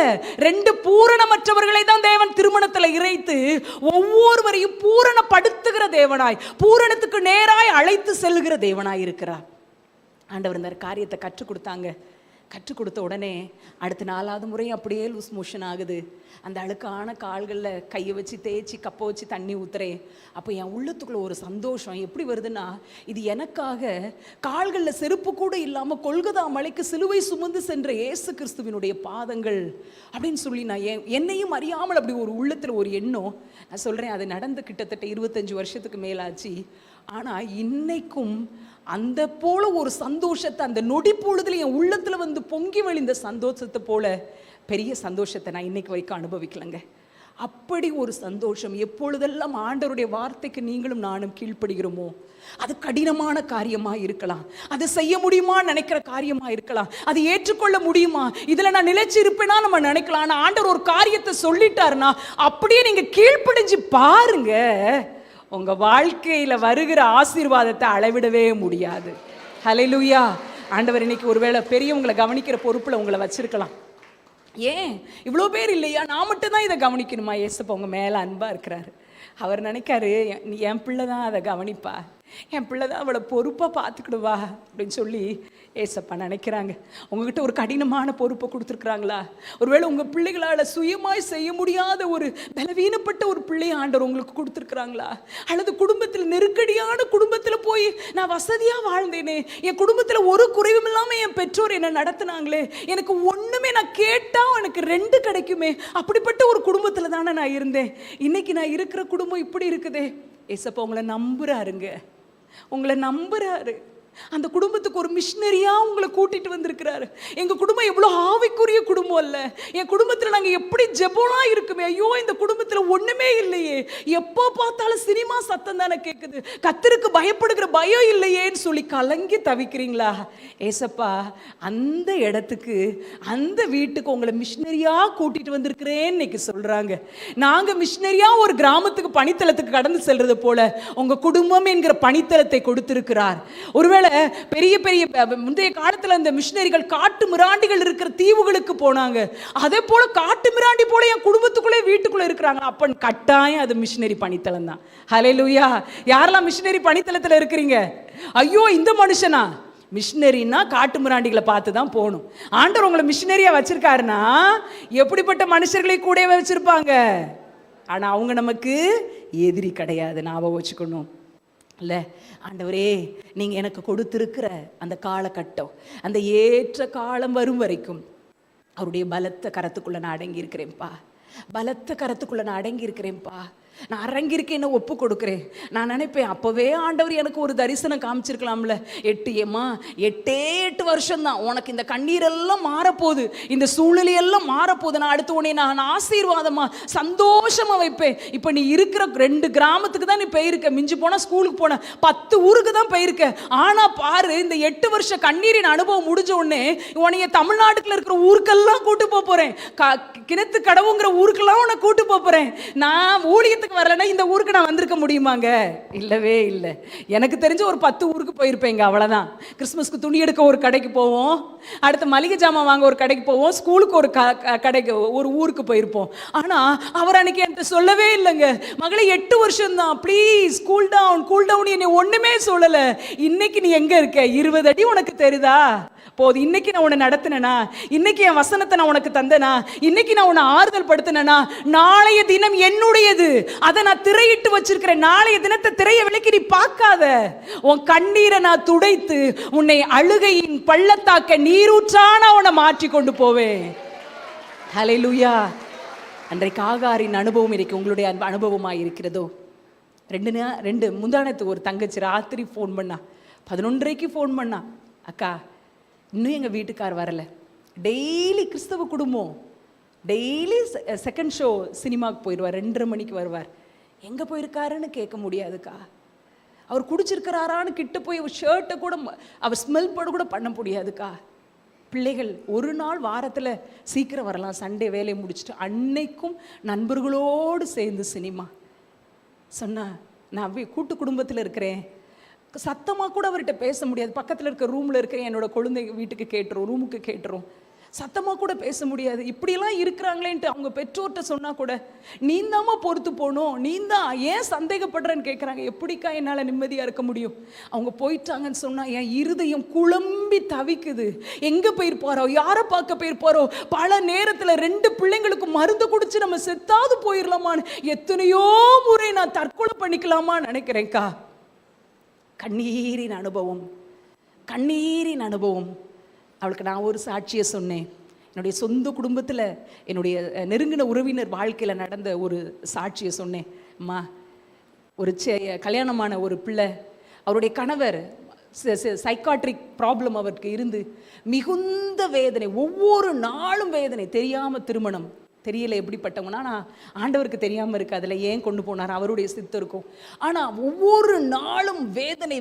2 பூரணமற்றவர்களை தான் தேவன் திருமணத்தில் இறைத்து ஒவ்வொருவரையும் பூரணப்படுத்துகிற தேவனாய், பூரணத்துக்கு நேராய் அழைத்து செல்லுகிற தேவனாய் இருக்கிறார். ஆண்டவர் இந்த காரியத்தை கற்றுக் கொடுத்தாங்க. கற்றுக் கொடுத்த உடனே அடுத்த 4வது முறையும் அப்படியே லூஸ் மோஷன் ஆகுது. அந்த அழுக்கான கால்களில் கையை வச்சு தேய்ச்சி கப்பை வச்சு தண்ணி ஊத்துறேன். அப்போ என் உள்ளத்துக்குள்ள ஒரு சந்தோஷம் எப்படி வருதுன்னா, இது எனக்காக கால்களில் செருப்பு கூட இல்லாமல் கொல்கதா மலைக்கு சிலுவை சுமந்து சென்ற இயேசு கிறிஸ்துவினுடைய பாதங்கள் அப்படின்னு சொல்லி நான் என்னையும் அறியாமல் அப்படி ஒரு உள்ளத்தில் ஒரு எண்ணம். நான் சொல்கிறேன், அது நடந்து கிட்டத்தட்ட 25 வருஷத்துக்கு மேலாச்சு. ஆனால் இன்னைக்கும் அந்த போல ஒரு சந்தோஷத்தை, அந்த நொடி பொழுதுல என் உள்ளத்தில் வந்து பொங்கி வழிந்த சந்தோஷத்தை போல பெரிய சந்தோஷத்தை நான் இன்னைக்கு வரைக்கும் அனுபவிக்கலைங்க. அப்படி ஒரு சந்தோஷம். எப்பொழுதெல்லாம் ஆண்டவருடைய வார்த்தைக்கு நீங்களும் நானும் கீழ்ப்படுகிறோமோ, அது கடினமான காரியமாக இருக்கலாம், அது செய்ய முடியுமா நினைக்கிற காரியமாக இருக்கலாம், அது ஏற்றுக்கொள்ள முடியுமா, இதில் நான் நிலைச்சு இருப்பேனா நம்ம நினைக்கலாம். ஆனால் ஆண்டவர் ஒரு காரியத்தை சொல்லிட்டாருன்னா அப்படியே நீங்கள் கீழ்ப்படிஞ்சு பாருங்க, உங்க வாழ்க்கையில வருகிற ஆசீர்வாதத்தை அளவிடவே முடியாது. ஹல்லேலூயா. ஆண்டவர் இன்னைக்கு ஒருவேளை பெரியவங்களை கவனிக்கிற பொறுப்புல உங்களை வச்சிருக்கலாம். ஏன் இவ்வளோ பேர் இல்லையா, நான் மட்டும் தான் இதை கவனிக்கணுமா? ஏசப்பா உங்க மேல அன்பா இருக்கிறாரு. அவர் நினைக்காரு, என் பிள்ளை தான் அதை கவனிப்பா, என் பிள்ளை தான் அவளை பொறுப்பாக பார்த்துக்கிடுவா அப்படின்னு சொல்லி ஏசப்பா நினைக்கிறாங்க. உங்ககிட்ட ஒரு கடினமான பொறுப்பை கொடுத்துருக்குறாங்களா? ஒருவேளை உங்கள் பிள்ளைகளால் சுயமாய் செய்ய முடியாத ஒரு பலவீனப்பட்ட ஒரு பிள்ளையை ஆண்டவர் உங்களுக்கு கொடுத்துருக்குறாங்களா? அல்லது குடும்பத்தில் நெருக்கடியான குடும்பத்தில் போய் நான் வசதியாக வாழ்ந்தேனே, என் குடும்பத்தில் ஒரு குறைவும் இல்லாமல் என் பெற்றோர் என்னை நடத்தினாங்களே, எனக்கு ஒன்றுமே நான் கேட்டால் எனக்கு 2 கிடைக்குமே, அப்படிப்பட்ட ஒரு குடும்பத்தில் தானே நான் இருந்தேன், இன்னைக்கு நான் இருக்கிற குடும்பம் இப்படி இருக்குதே. ஏசப்பா உங்களை நம்புறாருங்க, உங்களை நம்புறாரு. அந்த குடும்பத்துக்கு ஒரு மிஷினரியா உங்களை கூட்டிட்டு வந்திருக்கிறாரு. எங்க குடும்பம் எவ்வளவு ஆவிக்குரிய குடும்பம் இல்ல, என் குடும்பத்துல நாங்க எப்படி ஜெபம்லாம் இருக்குமே, ஐயோ இந்த குடும்பத்துல ஒண்ணுமே இல்லையே, எப்போ பார்த்தாலும் சினிமா சத்தம் தானே கேட்குது, கர்த்தருக்கு பயப்படுகிற பயம் இல்லையேன்னு சொல்லி கலங்கி தவிக்கிறீங்களா? ஏசப்பா அந்த இடத்துக்கு, அந்த வீட்டுக்கு உங்களை மிஷினரியா கூட்டிட்டு வந்திருக்கிறேன்னு இன்னைக்கு சொல்றாங்க. நாங்க மிஷினரியா ஒரு கிராமத்துக்கு பணித்தளத்துக்கு கடந்து செல்றது போல உங்க குடும்பம் என்கிற பணித்தளத்தை கொடுத்திருக்கிறார். ஒருவேளை பெரிய பெரிய முந்தைய காலத்துல அந்த மிஷினரிகள் காட்டு மிராண்டிகள் இருக்கிற தீவுகளுக்கு போனாங்க, அதே போல காட்டு மிராண்டி போல என் குடும்பத்துக்குள்ளே வீட்டுக்குள்ள இருக்கிறாங்க. அப்ப கட்டாயம் அது மிஷினரி பணித்தளம் தான். ஹல்லேலூயா. யாரெல்லாம் மிஷினரி பணித்தளத்துல இருக்கிறீங்க? ஐயோ இந்த மனுஷனா மிஷினரின்னா காட்டு மிராண்டிகளை பார்த்து தான் போகணும். ஆண்டவர் உங்களை மிஷினரியா வச்சிருக்காருன்னா எப்படிப்பட்ட மனுஷர்களை கூட வச்சிருப்பாங்க. ஆனா அவங்க நமக்கு எதிரி கிடையாது, ஞாபகம் வச்சுக்கணும். இல்லை ஆண்டவரே, நீங்கள் எனக்கு கொடுத்துருக்கிற அந்த காலகட்டம், அந்த ஏற்ற காலம் வரும் வரைக்கும் அவருடைய பலத்த கரத்துக்குள்ளே நான் அடங்கி இருக்கிறேன்ப்பா, பலத்த கரத்துக்குள்ளே நான் அடங்கி இருக்கிறேன்ப்பா. நான் அரங்கிருக்கேன், என்ன ஒப்பு கொடுக்குறேன். நான் நினைப்பேன், அப்போவே ஆண்டவர் எனக்கு ஒரு தரிசனம் காமிச்சிருக்கலாம்ல. 8 வருஷம் தான், உனக்கு இந்த கண்ணீரெல்லாம் மாறப்போகுது, இந்த சூழ்நிலையெல்லாம் மாறப்போகுது, நான் அடுத்து உன்னை நான் ஆசீர்வாதமா சந்தோஷமா வைப்பேன். இப்போ நீ இருக்கிற 2 கிராமத்துக்கு தான் நீ போயிருக்க, மிஞ்சி போனால் ஸ்கூலுக்கு போன 10 ஊருக்கு தான் போயிருக்க. ஆனால் பாரு, இந்த 8 வருஷ கண்ணீரின் அனுபவம் முடிஞ்ச உடனே உன்னைய தமிழ்நாட்டுக்குள்ள இருக்கிற ஊருக்கெல்லாம் கூட்டு போறேன், கிணத்து கடவுங்கிற ஊருக்கெல்லாம் உன்னை கூட்டு போறேன். நான் ஊழியத்துக்கு வரலன்னா இந்த ஊருக்கு நான் வந்திருக்க முடியுமாங்க? இல்லவே இல்லை. எனக்கு தெரிஞ்ச ஒரு 10 ஊருக்கு போயிருப்பேங்க, அவ்வளவுதான். கிறிஸ்துமஸ்க்கு துணி எடுக்க ஒரு கடைக்கு போவோம், அடுத்து மளிகை ஜாமான் வாங்க ஒரு கடைக்கு போவோம், ஸ்கூலுக்கு ஒரு கடைக்கு ஒரு ஊருக்கு போயிருப்போம். ஆனா அவர் அன்னைக்கு என்கிட்ட சொல்லவே இல்லைங்க, மகளே 8 வருஷம் தான், ப்ளீஸ் கூல் டவுன் என்னை ஒண்ணுமே சொல்லல. இன்னைக்கு நீ எங்க இருக்க? 20 அடி உனக்கு தெரியுதா? போது இன்னைக்கு நான் உன்னை நடத்தினா, இன்னைக்கு என் வசனத்தை நான் உனக்கு தந்தனா, இன்னைக்கு நான் உன்னை ஆறுதல் படுத்தினா, நாளைய தினம் என்னுடையது, அதை நான் திரையிட்டு வச்சிருக்கிறேன். நாளைய தினத்தை திரைய விலைக்கு நீ பார்க்காத. உன் கண்ணீரை நான் துடைத்து உன்னை அழுகையின் பள்ளத்தாக்க நீரூற்றான உன்னை மாற்றி கொண்டு போவேன். ஹல்லேலூயா. அன்றைக்கு ஆகாரின் அனுபவம் இன்னைக்கு உங்களுடைய அனுபவமாக இருக்கிறதோ? 2 முந்தானத்துக்கு ஒரு தங்கச்சி ராத்திரி ஃபோன் பண்ணா, 11:30 ஃபோன் பண்ணா, அக்கா இன்னும் எங்கள் வீட்டுக்கார் வரலை. டெய்லி கிறிஸ்தவ குடும்பம், டெய்லி செகண்ட் ஷோ சினிமாவுக்கு போயிடுவார், 2:30 மணிக்கு வருவார். எங்கே போயிருக்காருன்னு கேட்க முடியாதுக்கா. அவர் குடிச்சிருக்கிறாரான்னு கிட்ட போய் ஷர்ட்டை கூட அவர் ஸ்மெல் கூட பண்ண முடியாதுக்கா. பிள்ளைகள் ஒரு நாள் வாரத்தில் சீக்கிரம் வரலாம், சண்டே வேலையை முடிச்சுட்டு, அன்னைக்கும் நண்பர்களோடு சேர்ந்து சினிமா. சொன்னா, நான் கூட்டு குடும்பத்தில் இருக்கிறேன், சத்தமாக கூட அவர்கிட்ட பேச முடியாது. பக்கத்தில் இருக்க ரூமில் இருக்கிற என்னோட குழந்தை வீட்டுக்கு கேட்டுரும், ரூமுக்கு கேட்டுரும், சத்தமாக கூட பேச முடியாது. இப்படியெல்லாம் இருக்கிறாங்களேன்ட்டு அவங்க பெற்றோர்கிட்ட சொன்னால் கூட, நீந்தாமா பொறுத்து போகணும், நீந்தான் ஏன் சந்தேகப்படுறேன்னு கேட்குறாங்க. எப்படிக்கா என்னால் நிம்மதியாக இருக்க முடியும்? அவங்க போயிட்டாங்கன்னு சொன்னால் என் இருதயம் குழம்பி தவிக்குது. எங்கே போயிருப்பாரோ, யாரை பார்க்க போயிருப்பாரோ, பல நேரத்தில் 2 பிள்ளைங்களுக்கு மருந்து குடிச்சு நம்ம செத்தாவது போயிடலாமான்னு எத்தனையோ முறை நான் தற்கொலை பண்ணிக்கலாமான்னு நினைக்கிறேன்க்கா. கண்ணீரின் அனுபவம். அவளுக்கு நான் ஒரு சாட்சியை சொன்னேன். என்னுடைய சொந்த குடும்பத்தில் என்னுடைய நெருங்கின உறவினர் வாழ்க்கையில் நடந்த ஒரு சாட்சியை சொன்னேன். அம்மா, ஒரு கல்யாணமான ஒரு பிள்ளை, அவருடைய கணவர் சைக்காட்ரிக் ப்ராப்ளம் அவருக்கு இருந்து மிகுந்த வேதனை, ஒவ்வொரு நாளும் வேதனை, தெரியாமல் திருமணம், தெரியல எப்படிப்பட்டவங்கன்னா, நான் ஆண்டவருக்கு தெரியாமல் இருக்கு அதில் ஏன் கொண்டு போனார், அவருடைய சித்தம் இருக்கும். ஆனால் ஒவ்வொரு நாளும் வேதனை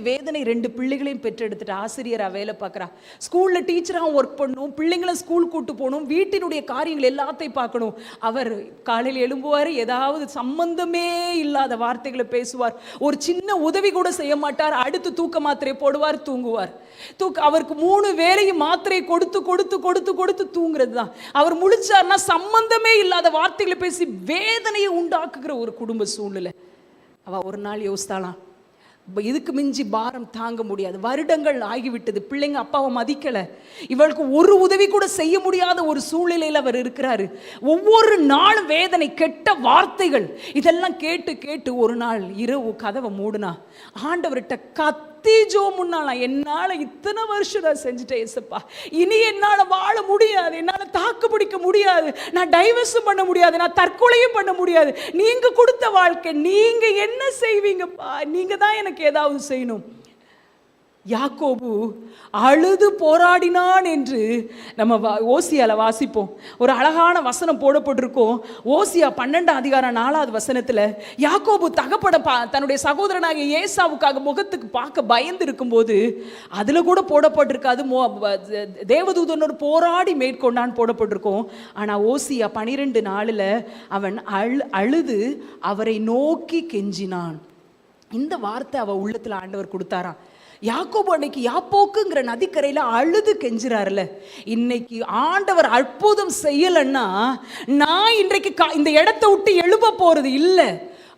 2 பிள்ளைகளையும் பெற்றெடுத்துட்டு ஆசிரியராக வேலை பார்க்குறா, ஸ்கூலில் டீச்சராக ஒர்க் பண்ணணும், பிள்ளைங்களும் ஸ்கூல் கூட்டு போகணும், வீட்டினுடைய காரியங்கள் எல்லாத்தையும் பார்க்கணும். அவர் காலையில் எழும்புவார், ஏதாவது சம்பந்தமே இல்லாத வார்த்தைகளை பேசுவார், ஒரு சின்ன உதவி கூட செய்ய மாட்டார், அடுத்து தூக்க மாத்திரை போடுவார், தூங்குவார். அவருக்கு 3 வேளையும் மாத்திரை கொடுத்து தூங்குறது தான். அவர் முழிச்சார்னா சம்பந்தமே இல்லாத வார்த்தைகளை பேசி வேதனையை உண்டாக்குகிற ஒரு குடும்ப சூழ்நிலை. அவ ஒரு நாள் யோசித்தாலாம், இதுக்கு மிஞ்சி பாரம் தாங்க முடியாது, வருடங்கள் ஆகிவிட்டது, பிள்ளைங்க அப்பாவை மதிக்கல, இவளுக்கு ஒரு உதவி கூட செய்ய முடியாத ஒரு சூழ்நிலையில் அவர் இருக்கிறாரு. ஒவ்வொரு நாளும் வேதனை, கெட்ட வார்த்தைகள், இதெல்லாம் கேட்டு ஒரு நாள் இரவு கதவை மூடுனா, ஆண்டவர்கிட்ட கத்தி ஜெபம் பண்ணாலாம், என்னால இத்தனை வருஷம் நான் செஞ்சுட்டேன் ஏசப்பா, இனி என்னால வாழ முடியாது, என்னால தாக்கு பிடிக்க முடியாது, நான் டைவர்ஸும் பண்ண முடியாது, நான் தற்கொலையும் பண்ண முடியாது, நீங்க கொடுத்த வாழ்க்கை, நீங்க என்ன செய்வீங்கப்பா, நீங்க தான் எனக்கு ஏதாவது செய்யணும். யாக்கோபு அழுது போராடினான் என்று நம்ம ஓசியால வாசிப்போம். ஒரு அழகான வசனம் போடப்பட்டிருக்கோம். ஓசியா 12:4 யாக்கோபு தகப்பட தன்னுடைய சகோதரனாகிய ஏசாவுக்காக முகத்துக்கு பார்க்க பயந்து இருக்கும்போது அதுல கூட போடப்பட்டிருக்காது தேவதூதனோடு போராடி மேற்கொண்டான் போடப்பட்டிருக்கோம். ஆனா ஓசியா 12:4 அவன் அழுது அவரை நோக்கி கெஞ்சினான். இந்த வார்த்தை அவ உள்ளத்துல ஆண்டவர் கொடுத்தாராம். யாக்கோபு அன்னைக்கு யாப்போக்குங்கிற நதிக்கரையில அழுது கெஞ்சுறாருல, இன்னைக்கு ஆண்டவர் அற்புதம் செய்யலன்னா நான் இன்றைக்கு இந்த இடத்தை விட்டு எழுப்ப போறது இல்லை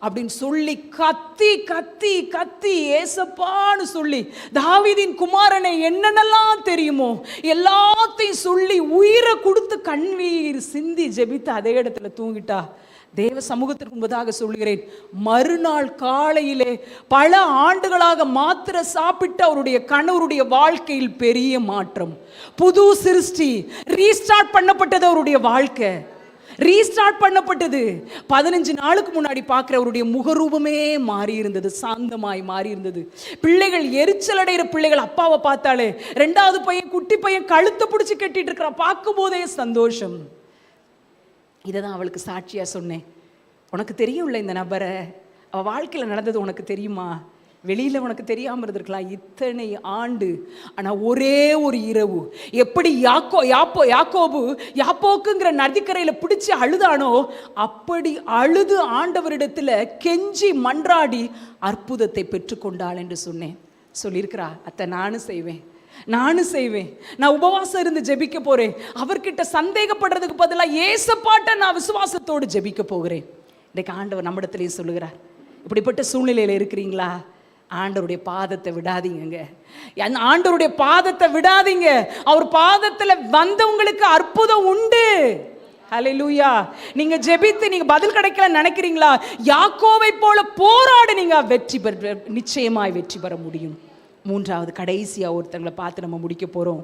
அப்படின்னு சொல்லி கத்தி கத்தி கத்தி ஏசப்பான்னு சொல்லி தாவீதின் குமாரனை என்னென்னலாம் தெரியுமோ எல்லாத்தையும் சொல்லி உயிரை கொடுத்து கண்ணீர் சிந்தி ஜெபித்து அதே இடத்துல தூங்கிட்டா. தேவ சமூகத்திற்கு முன்பதாக சொல்கிறேன், மறுநாள் காலையிலே பல ஆண்டுகளாக மாத்திரை சாப்பிட்டு அவருடைய கணவருடைய வாழ்க்கையில் பெரிய மாற்றம், புது சிருஷ்டி, ரீஸ்டார்ட் பண்ணப்பட்டது அவருடைய வாழ்க்கை. ரீஸ்டார்ட் பண்ணப்பட்டது. 15 நாளுக்கு முன்னாடி பார்க்கிற அவருடைய முகரூபமே மாறி இருந்தது, சாந்தமாய் மாறி இருந்தது. பிள்ளைகள், எரிச்சல் அடைகிற பிள்ளைகள் அப்பாவை பார்த்தாலே, 2வது பையன் குட்டி பையன் கழுத்தை பிடிச்சி கட்டிட்டு இருக்கிறான், பார்க்கும் போதே சந்தோஷம். இதை தான் அவளுக்கு சாட்சியா சொன்னேன். உனக்கு தெரியும்ல இந்த நபரை, அவ வாழ்க்கையில் நடந்தது உனக்கு தெரியுமா? வெளியில் உனக்கு தெரியாமல் இருந்திருக்கலாம் இத்தனை ஆண்டு. ஆனால் ஒரே ஒரு இரவு எப்படி யாப்போக்குங்கிற நதிக்கரையில் பிடிச்சி அழுதானோ அப்படி அழுது ஆண்டவரிடத்தில் கெஞ்சி மன்றாடி அற்புதத்தை பெற்றுக்கொண்டாள் என்று சொல்லியிருக்கிறா. அத்தை நானும் செய்வேன். நான் உபவாசம் இருந்து ஜெபிக்க போறேன். அவர்கிட்ட சந்தேகப்படுறதுக்கு பதிலாக ஏசப்பாட்ட நான் விசுவாசத்தோடு ஜெபிக்க போகிறேன். இன்றைக்கு ஆண்டவர் நம்மிடத்திலேயே சொல்லுகிறார், இப்படிப்பட்ட சூழ்நிலையில் இருக்கிறீங்களா? ஆண்டவருடைய பாதத்தை விடாதீங்க. ஆண்டவருடைய பாதத்தை விடாதீங்க. அவர் பாதத்தில் வந்தவங்களுக்கு அற்புதம் உண்டு. ஹல்லேலூயா. நீங்க ஜெபித்து நீங்க பதில் கிடைக்கல நினைக்கிறீங்களா? யாக்கோவை போல போராடு, நீங்க நிச்சயமாய் வெற்றி பெற முடியும். 3வது கடைசியா ஒருத்தங்களை பார்த்து நம்ம முடிக்க போறோம்.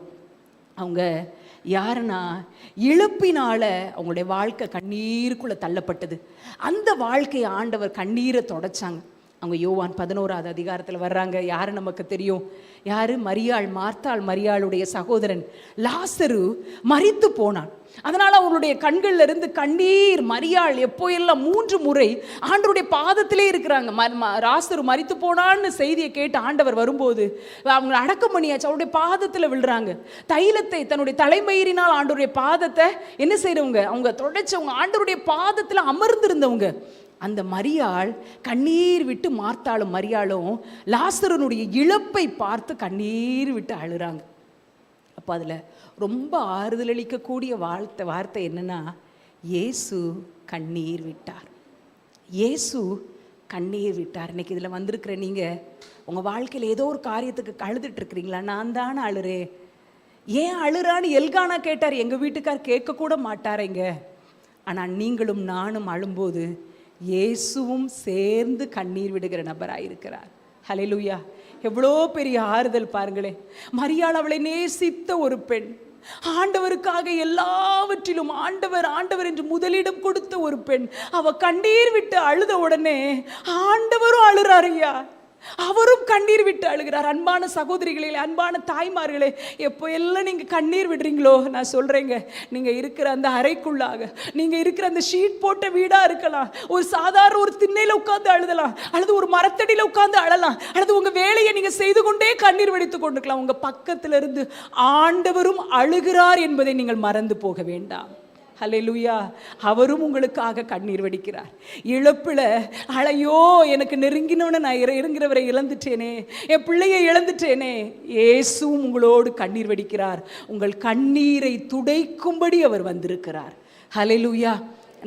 அவங்க யாருன்னா, இழப்பினால அவங்களுடைய வாழ்க்கை கண்ணீருக்குள்ள தள்ளப்பட்டது. அந்த வாழ்க்கையை ஆண்டவர் கண்ணீரை தொடச்சாங்க. அவங்க யோவான் 11வது அதிகாரத்தில் வர்றாங்க. யாரு நமக்கு தெரியும்? யாரு? மரியாள், மார்த்தாள் மரியாளுடைய சகோதரன் லாசரு மரித்து போனான். அதனால அவங்களுடைய கண்கள்ல இருந்து கண்ணீர். மரியாள் எப்போ எல்லாம் 3 முறை ஆண்டவருடைய பாதத்திலே இருக்கிறாங்க. லாசரு மரித்து போனான்னு செய்தியை கேட்டு ஆண்டவர் வரும்போது அவங்க அடக்கம் பண்ணியாச்சு, அவருடைய பாதத்தில் விழுறாங்க. தைலத்தை தன்னுடைய தலைமயிரினால் ஆண்டவருடைய பாதத்தை என்ன செய்யறவங்க? அவங்க தொடச்சவங்க, ஆண்டவருடைய பாதத்தில் அமர்ந்திருந்தவங்க. அந்த மரியாள் கண்ணீர் விட்டு, மார்த்தாளும் மரியாளும் லாசருனுடைய இழப்பை பார்த்து கண்ணீர் விட்டு அழுறாங்க. அப்போ அதில் ரொம்ப ஆறுதல் அளிக்கக்கூடிய வார்த்தை என்னன்னா, இயேசு கண்ணீர் விட்டார். இயேசு கண்ணீர் விட்டார். இன்னைக்கு இதில் வந்திருக்கிற நீங்கள் உங்கள் வாழ்க்கையில் ஏதோ ஒரு காரியத்துக்கு அழுதுட்டு இருக்கிறீங்களா? நான் தானே அழுறேன். ஏன் அழுறான்னு எல்கானா கேட்டார். எங்கள் வீட்டுக்கார் கேட்கக்கூட மாட்டாருங்க. ஆனால் நீங்களும் நானும் அழும்போது இயேசுவும் சேர்ந்து கண்ணீர் விடுகிற நபராயிருக்கிறார். ஹல்லேலூயா. எவ்வளோ பெரிய ஆறுதல் பாருங்களேன். மரியாள் அவளை நேசித்த ஒரு பெண், ஆண்டவருக்காக எல்லாவற்றிலும் ஆண்டவர் என்று முதலிடம் கொடுத்த ஒரு பெண். அவ கண்ணீர் விட்டு அழுத உடனே ஆண்டவரும் அழுறாரு ஐயா, அவரும் கண்ணீர் விட்டு அழுகிறார். அன்பான சகோதரிகளே, அன்பான தாய்மார்களே, எப்போ எல்லாம் நீங்கள் கண்ணீர் விடுறீங்களோ, நான் சொல்கிறேங்க, நீங்கள் இருக்கிற அந்த அறைக்குள்ளாக, நீங்கள் இருக்கிற அந்த ஷீட் போட்ட வீடாக இருக்கலாம், ஒரு சாதாரண ஒரு திண்ணையில் உட்காந்து அழுதலாம், அல்லது ஒரு மரத்தடியில் உட்காந்து அழலாம், அல்லது உங்கள் வேலையை நீங்கள் செய்து கொண்டே கண்ணீர் வடித்து கொண்டிருக்கலாம். உங்கள் பக்கத்தில் இருந்து ஆண்டவரும் அழுகிறார் என்பதை நீங்கள் மறந்து போக வேண்டாம். ஹல்லேலூயா. அவரும் உங்களுக்காக கண்ணீர் வடிக்கிறார். இழப்புல அழையோ, எனக்கு நெருங்கினவனை நான் இறங்குறவரை இழந்துட்டேனே, என் பிள்ளையை இழந்துட்டேனே, இயேசுவும் உங்களோடு கண்ணீர் வடிக்கிறார். உங்கள் கண்ணீரை துடைக்கும்படி அவர் வந்திருக்கிறார். ஹல்லேலூயா.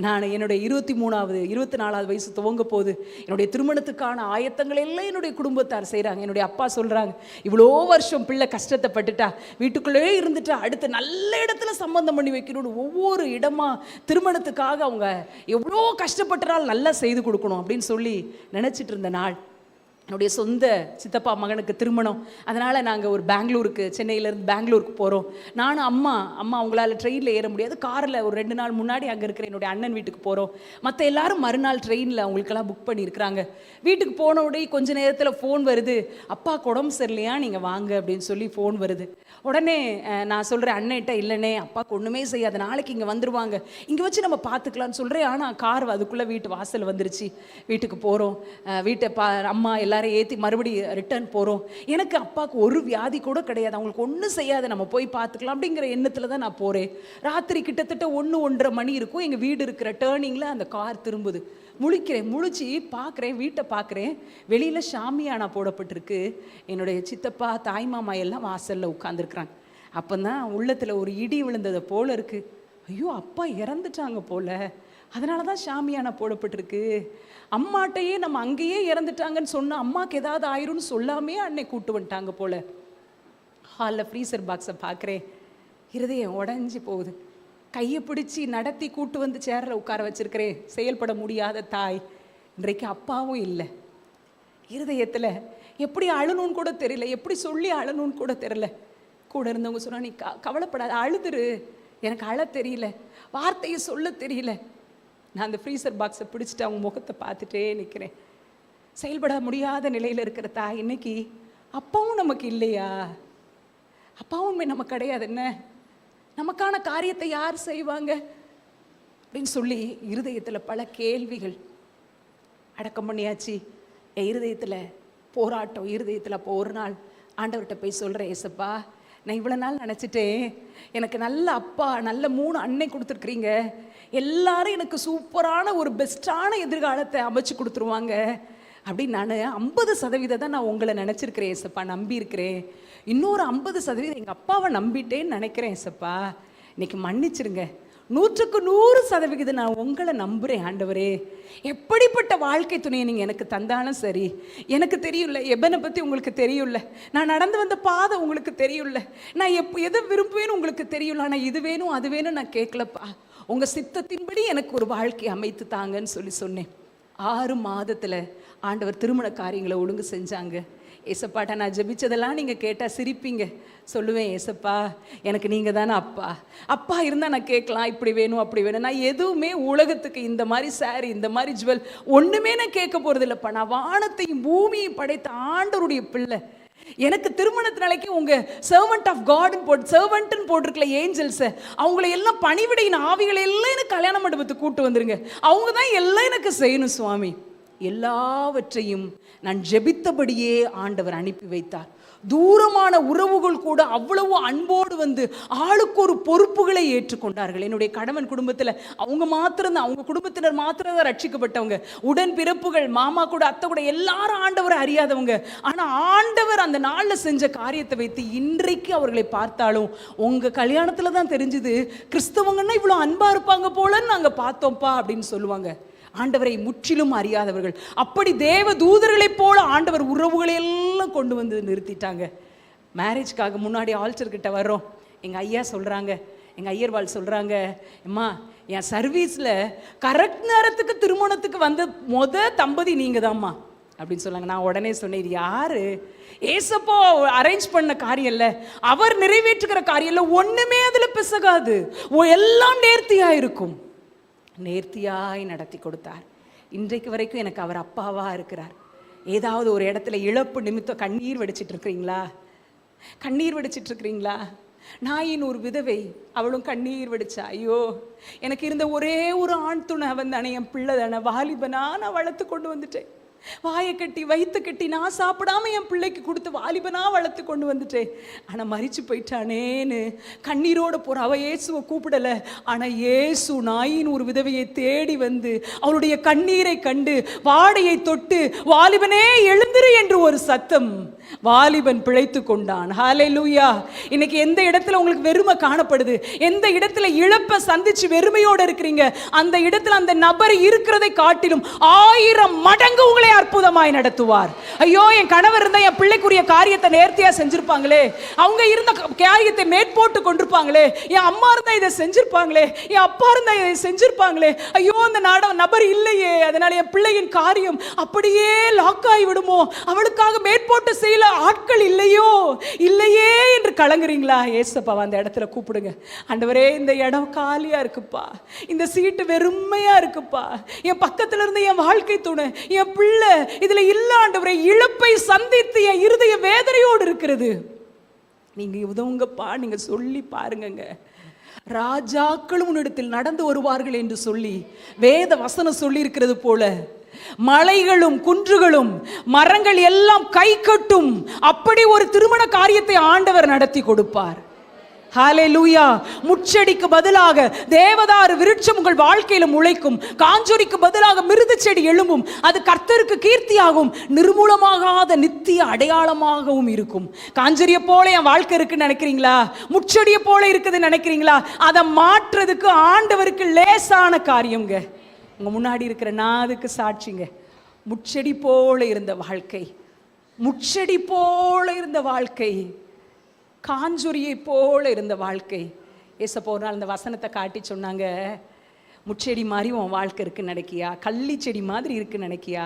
நான் என்னுடைய 24வது வயசு துவங்க போது என்னுடைய திருமணத்துக்கான ஆயத்தங்கள் எல்லாம் என்னுடைய குடும்பத்தார் செய்கிறாங்க. என்னுடைய அப்பா சொல்கிறாங்க, இவ்வளோ வருஷம் பிள்ளை கஷ்டத்தை பட்டுட்டா, வீட்டுக்குள்ளே இருந்துட்டா, அடுத்து நல்ல இடத்துல சம்பந்தம் பண்ணி வைக்கணும்னு ஒவ்வொரு இடமா திருமணத்துக்காக அவங்க எவ்வளோ கஷ்டப்பட்டால் நல்லா செய்து கொடுக்கணும் அப்படின்னு சொல்லி நினச்சிட்டு இருந்த நாள் என்னுடைய சொந்த சித்தப்பா மகனுக்கு திருமணம். அதனால் நாங்கள் ஒரு சென்னையிலேருந்து பெங்களூருக்கு போகிறோம். நானும் அம்மா அவங்களால ட்ரெயினில் ஏற முடியாது, காரில் ஒரு 2 நாள் முன்னாடி அங்கே இருக்கிற என்னுடைய அண்ணன் வீட்டுக்கு போகிறோம். மற்ற எல்லாரும் மறுநாள் ட்ரெயினில் அவங்களுக்கெல்லாம் புக் பண்ணியிருக்கிறாங்க. வீட்டுக்கு போன உடனே கொஞ்ச நேரத்தில் ஃபோன் வருது, அப்பா உடம்பு சரியில்லையா, நீங்கள் வாங்க அப்படின்னு சொல்லி ஃபோன் வருது. உடனே நான் சொல்கிறேன் அண்ணன்ட்ட, இல்லைண்ணே அப்பாவுக்கு ஒன்றுமே செய்யாது, நாளைக்கு இங்கே வந்துடுவாங்க, இங்கே வச்சு நம்ம பார்த்துக்கலான்னு சொல்கிறேன். ஆனால் கார் அதுக்குள்ளே வீட்டு வாசல் வந்துருச்சு. வீட்டுக்கு போகிறோம். அம்மா எல்லாரும் ஏற்றி மறுபடியும் ரிட்டர்ன் போகிறோம். எனக்கு அப்பாவுக்கு ஒரு வியாதி கூட கிடையாது, அவங்களுக்கு ஒன்றும் செய்யாது, நம்ம போய் பார்த்துக்கலாம் அப்படிங்கிற எண்ணத்தில் தான் நான் போகிறேன். ராத்திரி கிட்டத்தட்ட 1-1:30 மணி இருக்கும். எங்கள் வீடு இருக்கிற டேர்னிங்கில் அந்த கார் திரும்புது. முழிச்சு பார்க்குறேன், வீட்டை பார்க்குறேன், வெளியில் ஷாமியானா போடப்பட்டிருக்கு. என்னுடைய சித்தப்பா தாய்மாமா எல்லாம் வாசலில் உட்காந்துருக்குறாங்க. அப்போ தான் உள்ளத்தில் ஒரு இடி விழுந்ததை போல இருக்குது. ஐயோ, அப்பா இறந்துட்டாங்க போல, அதனால தான் ஷாமியானா போடப்பட்டிருக்கு. அம்மாட்டையே நம்ம அங்கேயே இறந்துட்டாங்கன்னு சொன்னால் அம்மாவுக்கு ஏதாவது ஆயிரும்னு சொல்லாமே அன்னை கூட்டு வந்துட்டாங்க போல. ஹாலில் ஃப்ரீசர் பாக்ஸை பார்க்குறேன், இருதயம் உடஞ்சி போகுது. கையை பிடிச்சி நடத்தி கூட்டு வந்து சேரில் உட்கார வச்சிருக்கிறேன். செயல்பட முடியாத தாய், இன்றைக்கு அப்பாவும் இல்லை. இருதயத்தில் எப்படி அழணும்னு கூட தெரியல, எப்படி சொல்லி அழணும்னு கூட தெரியல. கூட இருந்தவங்க சொன்னா, நீ கவலைப்படாத, அழுதுரு, எனக்கு அழ தெரியல, வார்த்தையை சொல்ல தெரியல. நான் அந்த ஃப்ரீசர் பாக்ஸை பிடிச்சிட்டு அவங்க முகத்தை பார்த்துட்டே நிற்கிறேன். செயல்பட முடியாத நிலையில் இருக்கிற தாய் இன்னைக்கு அப்பாவும் நமக்கு இல்லையா? அப்பாவுமே நமக்கு கிடையாது, என்ன நமக்கான காரியத்தை யார் செய்வாங்க அப்படின்னு சொல்லி இருதயத்தில் பல கேள்விகள். அடக்கம் பண்ணியாச்சு என் இருதயத்தில் போராட்டம். இருதயத்தில் அப்போ ஒரு நாள் ஆண்டவர்கிட்ட போய் சொல்கிறேன், ஏசப்பா நான் இவ்வளோ நாள் நினச்சிட்டேன் எனக்கு நல்ல அப்பா, நல்ல 3 அண்ணன் கொடுத்துருக்குறீங்க, எல்லாரும் எனக்கு சூப்பரான ஒரு பெஸ்ட்டான எதிர்காலத்தை அமைச்சு கொடுத்துருவாங்க அப்படின்னு நான் 50% தான் நான் உங்களை நினச்சிருக்கிறேன் ஏசப்பா, நம்பியிருக்கிறேன். இன்னொரு 50% எங்கள் அப்பாவை நம்பிட்டேன்னு நினைக்கிறேன் ஏசப்பா. இன்னைக்கு மன்னிச்சிருங்க, 100க்கு 100% நான் உங்களை நம்புகிறேன் ஆண்டவரே. எப்படிப்பட்ட வாழ்க்கை துணையை நீங்கள் எனக்கு தந்தாலும் சரி, எனக்கு தெரியும்ல, எபனை பற்றி உங்களுக்கு தெரியும்ல, நான் நடந்து வந்த பாதை உங்களுக்கு தெரியும்ல, நான் எதை விரும்புவேன்னு உங்களுக்கு தெரியும்ல. ஆனால் இது வேணும் அது வேணும் நான் கேட்கலப்பா, உங்கள் சித்தத்தின்படி எனக்கு ஒரு வாழ்க்கை அமைத்து தாங்கன்னு சொன்னேன். 6 மாதத்தில் ஆண்டவர் திருமண காரியங்களை ஒழுங்கு செஞ்சாங்க. ஏசப்பாட்ட நான் ஜெபிச்சதெல்லாம் நீங்கள் கேட்டால் சிரிப்பீங்க. சொல்லுவேன், ஏசப்பா எனக்கு நீங்கள் தானே அப்பா, அப்பா இருந்தால் நான் கேட்கலாம் இப்படி வேணும் அப்படி வேணும். நான் எதுவுமே உலகத்துக்கு இந்த மாதிரி சாரி, இந்த மாதிரி ஜுவல் ஒன்றுமே நான் கேட்க போகிறது இல்லைப்பா. நான் வானத்தையும் பூமியையும் படைத்த ஆண்டவருடைய பிள்ளை. எனக்கு திருமணத்தினாலைக்கு உங்கள் சர்வெண்ட் ஆஃப் காட்னு சர்வெண்ட்னு போட்டிருக்கல ஏஞ்சல்ஸை, அவங்கள எல்லாம் பணிவிடையின் ஆவிகளை எல்லாம் எனக்கு கல்யாண மண்டபத்துக்கு கூட்டு வந்துருங்க. அவங்க தான் எல்லாம் எனக்கு செய்யணும் சுவாமி. எல்லாவற்றையும் நான் ஜெபித்தபடியே ஆண்டவர் அனுப்பி வைத்தார். தூரமான உறவுகள் கூட அவ்வளவு அன்போடு வந்து ஆளுக்கு ஒரு பொறுப்புகளை ஏற்றுக்கொண்டார்கள். என்னுடைய கணவன் குடும்பத்தில் அவங்க மாத்திரம்தான், அவங்க குடும்பத்தினர் மாத்திரம் தான் ரட்சிக்கப்பட்டவங்க. உடன் பிறப்புகள், மாமா கூட அத்தை கூட எல்லாரும் ஆண்டவரை அறியாதவங்க. ஆனால் ஆண்டவர் அந்த நாளில் செஞ்ச காரியத்தை வைத்து இன்றைக்கு அவர்களை பார்த்தாலும் உங்கள் கல்யாணத்தில் தான் தெரிஞ்சுது கிறிஸ்தவங்கன்னா இவ்வளோ அன்பாக இருப்பாங்க போலன்னு நாங்கள் பார்த்தோம்ப்பா அப்படின்னு சொல்லுவாங்க. ஆண்டவரை முற்றிலும் அறியாதவர்கள். அப்படி தேவ தூதர்களைப் போல ஆண்டவர் உறவுகளை எல்லாம் கொண்டு வந்து நிறுத்திட்டாங்க. மேரேஜ்க்காக முன்னாடி ஆல்டர்கிட்ட வர்றோம். எங்கள் ஐயா சொல்கிறாங்க, எங்கள் ஐயர்வாள் சொல்கிறாங்க, அம்மா என் சர்வீஸில் கரெக்ட் நேரத்துக்கு திருமணத்துக்கு வந்த தம்பதி நீங்கள் தான்மா அப்படின்னு சொன்னாங்க. நான் உடனே சொன்னேன், இது யார்? ஏசப்போ அரேஞ்ச் பண்ண காரியம் இல்லை, அவர் நிறைவேற்றுகிற காரியம் இல்லை, ஒன்றுமே அதில் பிசகாது, எல்லாம் நேர்த்தியாக இருக்கும். நேர்த்தியாய் நடத்தி கொடுத்தார். இன்றைக்கு வரைக்கும் எனக்கு அவர் அப்பாவாக இருக்கிறார். ஏதாவது ஒரு இடத்துல இழப்பு நிமித்தம் கண்ணீர் வடிச்சிட்டு இருக்கிறீங்களா? கண்ணீர் வடிச்சிட்டு இருக்கிறீங்களா? நாயின் ஒரு விதவை, அவளும் கண்ணீர் வடிச்சா, ஐயோ எனக்கு இருந்த ஒரே ஒரு ஆண் துணை அவன் தானே, என் பிள்ளை தானே, வாலிபனா நான் வளர்த்து கொண்டு வந்துட்டேன், வாயை கட்டி வயிற்று கட்டி நான் சாப்பிடாம என் பிள்ளைக்கு கொடுத்து வாலிபனா வளர்த்து கொண்டு வந்துட்டேன், ஆனால் மறிச்சு போயிட்டானேன்னு கண்ணீரோட போற. அவ இயேசுவை கூப்பிடலை, ஆனால் இயேசு நாயின் ஒரு விதவையை தேடி வந்து அவளுடைய கண்ணீரை கண்டு வாடையை தொட்டு வாலிபனே எழுந்திரு என்று ஒரு சத்தம், வாலிபன் பிழைத்து கொண்டான். ஹல்லேலூயா. இன்னைக்கு எந்த இடத்துல உங்களுக்கு வெறுமை காணப்படுது, எந்த இடத்துல இழப்பை சந்திச்சு வெறுமையோடு இருக்கிறீங்க, அந்த இடத்துல அந்த நபர் இருக்கிறதை காட்டிலும் 1000 மடங்கு உங்களை அற்புதமாய் நடத்துவார். ஐயோ என் கணவர் இருந்தா என் பிள்ளைக்குரிய காரியத்தை நேர்த்தியா செஞ்சிருப்பாங்களே, அவங்க இருந்த காரியத்தை மேற்போட்டு கொண்டிருப்பாங்களே, என் அம்மா இருந்தா இதை செஞ்சிருப்பாங்களே, என் அப்பா இருந்தா இதை செஞ்சிருப்பாங்களே, ஐயோ அந்த நபர் இல்லையே, அதனால என் பிள்ளையின் காரியம் அப்படியே லாக் ஆகி விடுமோ, அவளுக்காக மேற்போட்டு செய்யல ஆட்கள் இல்லையோ இல்லையே என்று கலங்குறீங்களா? ஏசப்பா அந்த இடத்துல கூப்பிடுங்க. ஆண்டவரே இந்த இடம் காலியா இருக்குப்பா, இந்த சீட்டு வெறுமையா இருக்குப்பா, என் பக்கத்துல இருந்து என் வாழ்க்கை துணை என் பிள்ளை இதுல இல்ல ஆண்டவரே, இழப்பை சந்தித்து என் இருதய வேதனையோடு இருக்கிறது, நீங்க உதவுங்கப்பா, நீங்க சொல்லி பாருங்க. ராஜாக்களும் உன்னிடத்தில் நடந்து வருவார்கள் என்று சொல்லி வேத வசனம் சொல்லி இருக்கிறது போல மலைகளும் குன்றுகளும் மரங்கள் எல்லாம் கை கட்டும், அப்படி ஒரு திருமண காரியத்தை ஆண்டவர் நடத்தி கொடுப்பார். ஹல்லேலூயா. முச்செடிக்கு பதிலாக தேவதாரு விருட்சம் உங்கள் வாழ்க்கையில முளைக்கும், காஞ்சொரிக்கு பதிலாக மிருது செடி எழும்பும், அது கர்த்தருக்கு கீர்த்தியாகும், நிர்மூலமாகாத நித்திய அடையாளமாகவும் இருக்கும். காஞ்சொரியை போல என் வாழ்க்கை இருக்குன்னு நினைக்கிறீங்களா? முச்செடியை போல இருக்குதுன்னு நினைக்கிறீங்களா? அதை மாற்றுறதுக்கு ஆண்டவருக்கு லேசான காரியங்க. உங்க முன்னாடி இருக்கிற நான் அதுக்கு சாட்சிங்க. முச்செடி போல இருந்த வாழ்க்கை, முச்செடி போல இருந்த வாழ்க்கை, காஞ்சொரியை போல இருந்த வாழ்க்கை. ஏசப்பா ஒரு நாள் இந்த வசனத்தை காட்டி சொன்னாங்க, முச்செடி மாதிரி உன் வாழ்க்கை இருக்குன்னு நினைக்கியா? கள்ளி செடி மாதிரி இருக்குன்னு நினைக்கியா?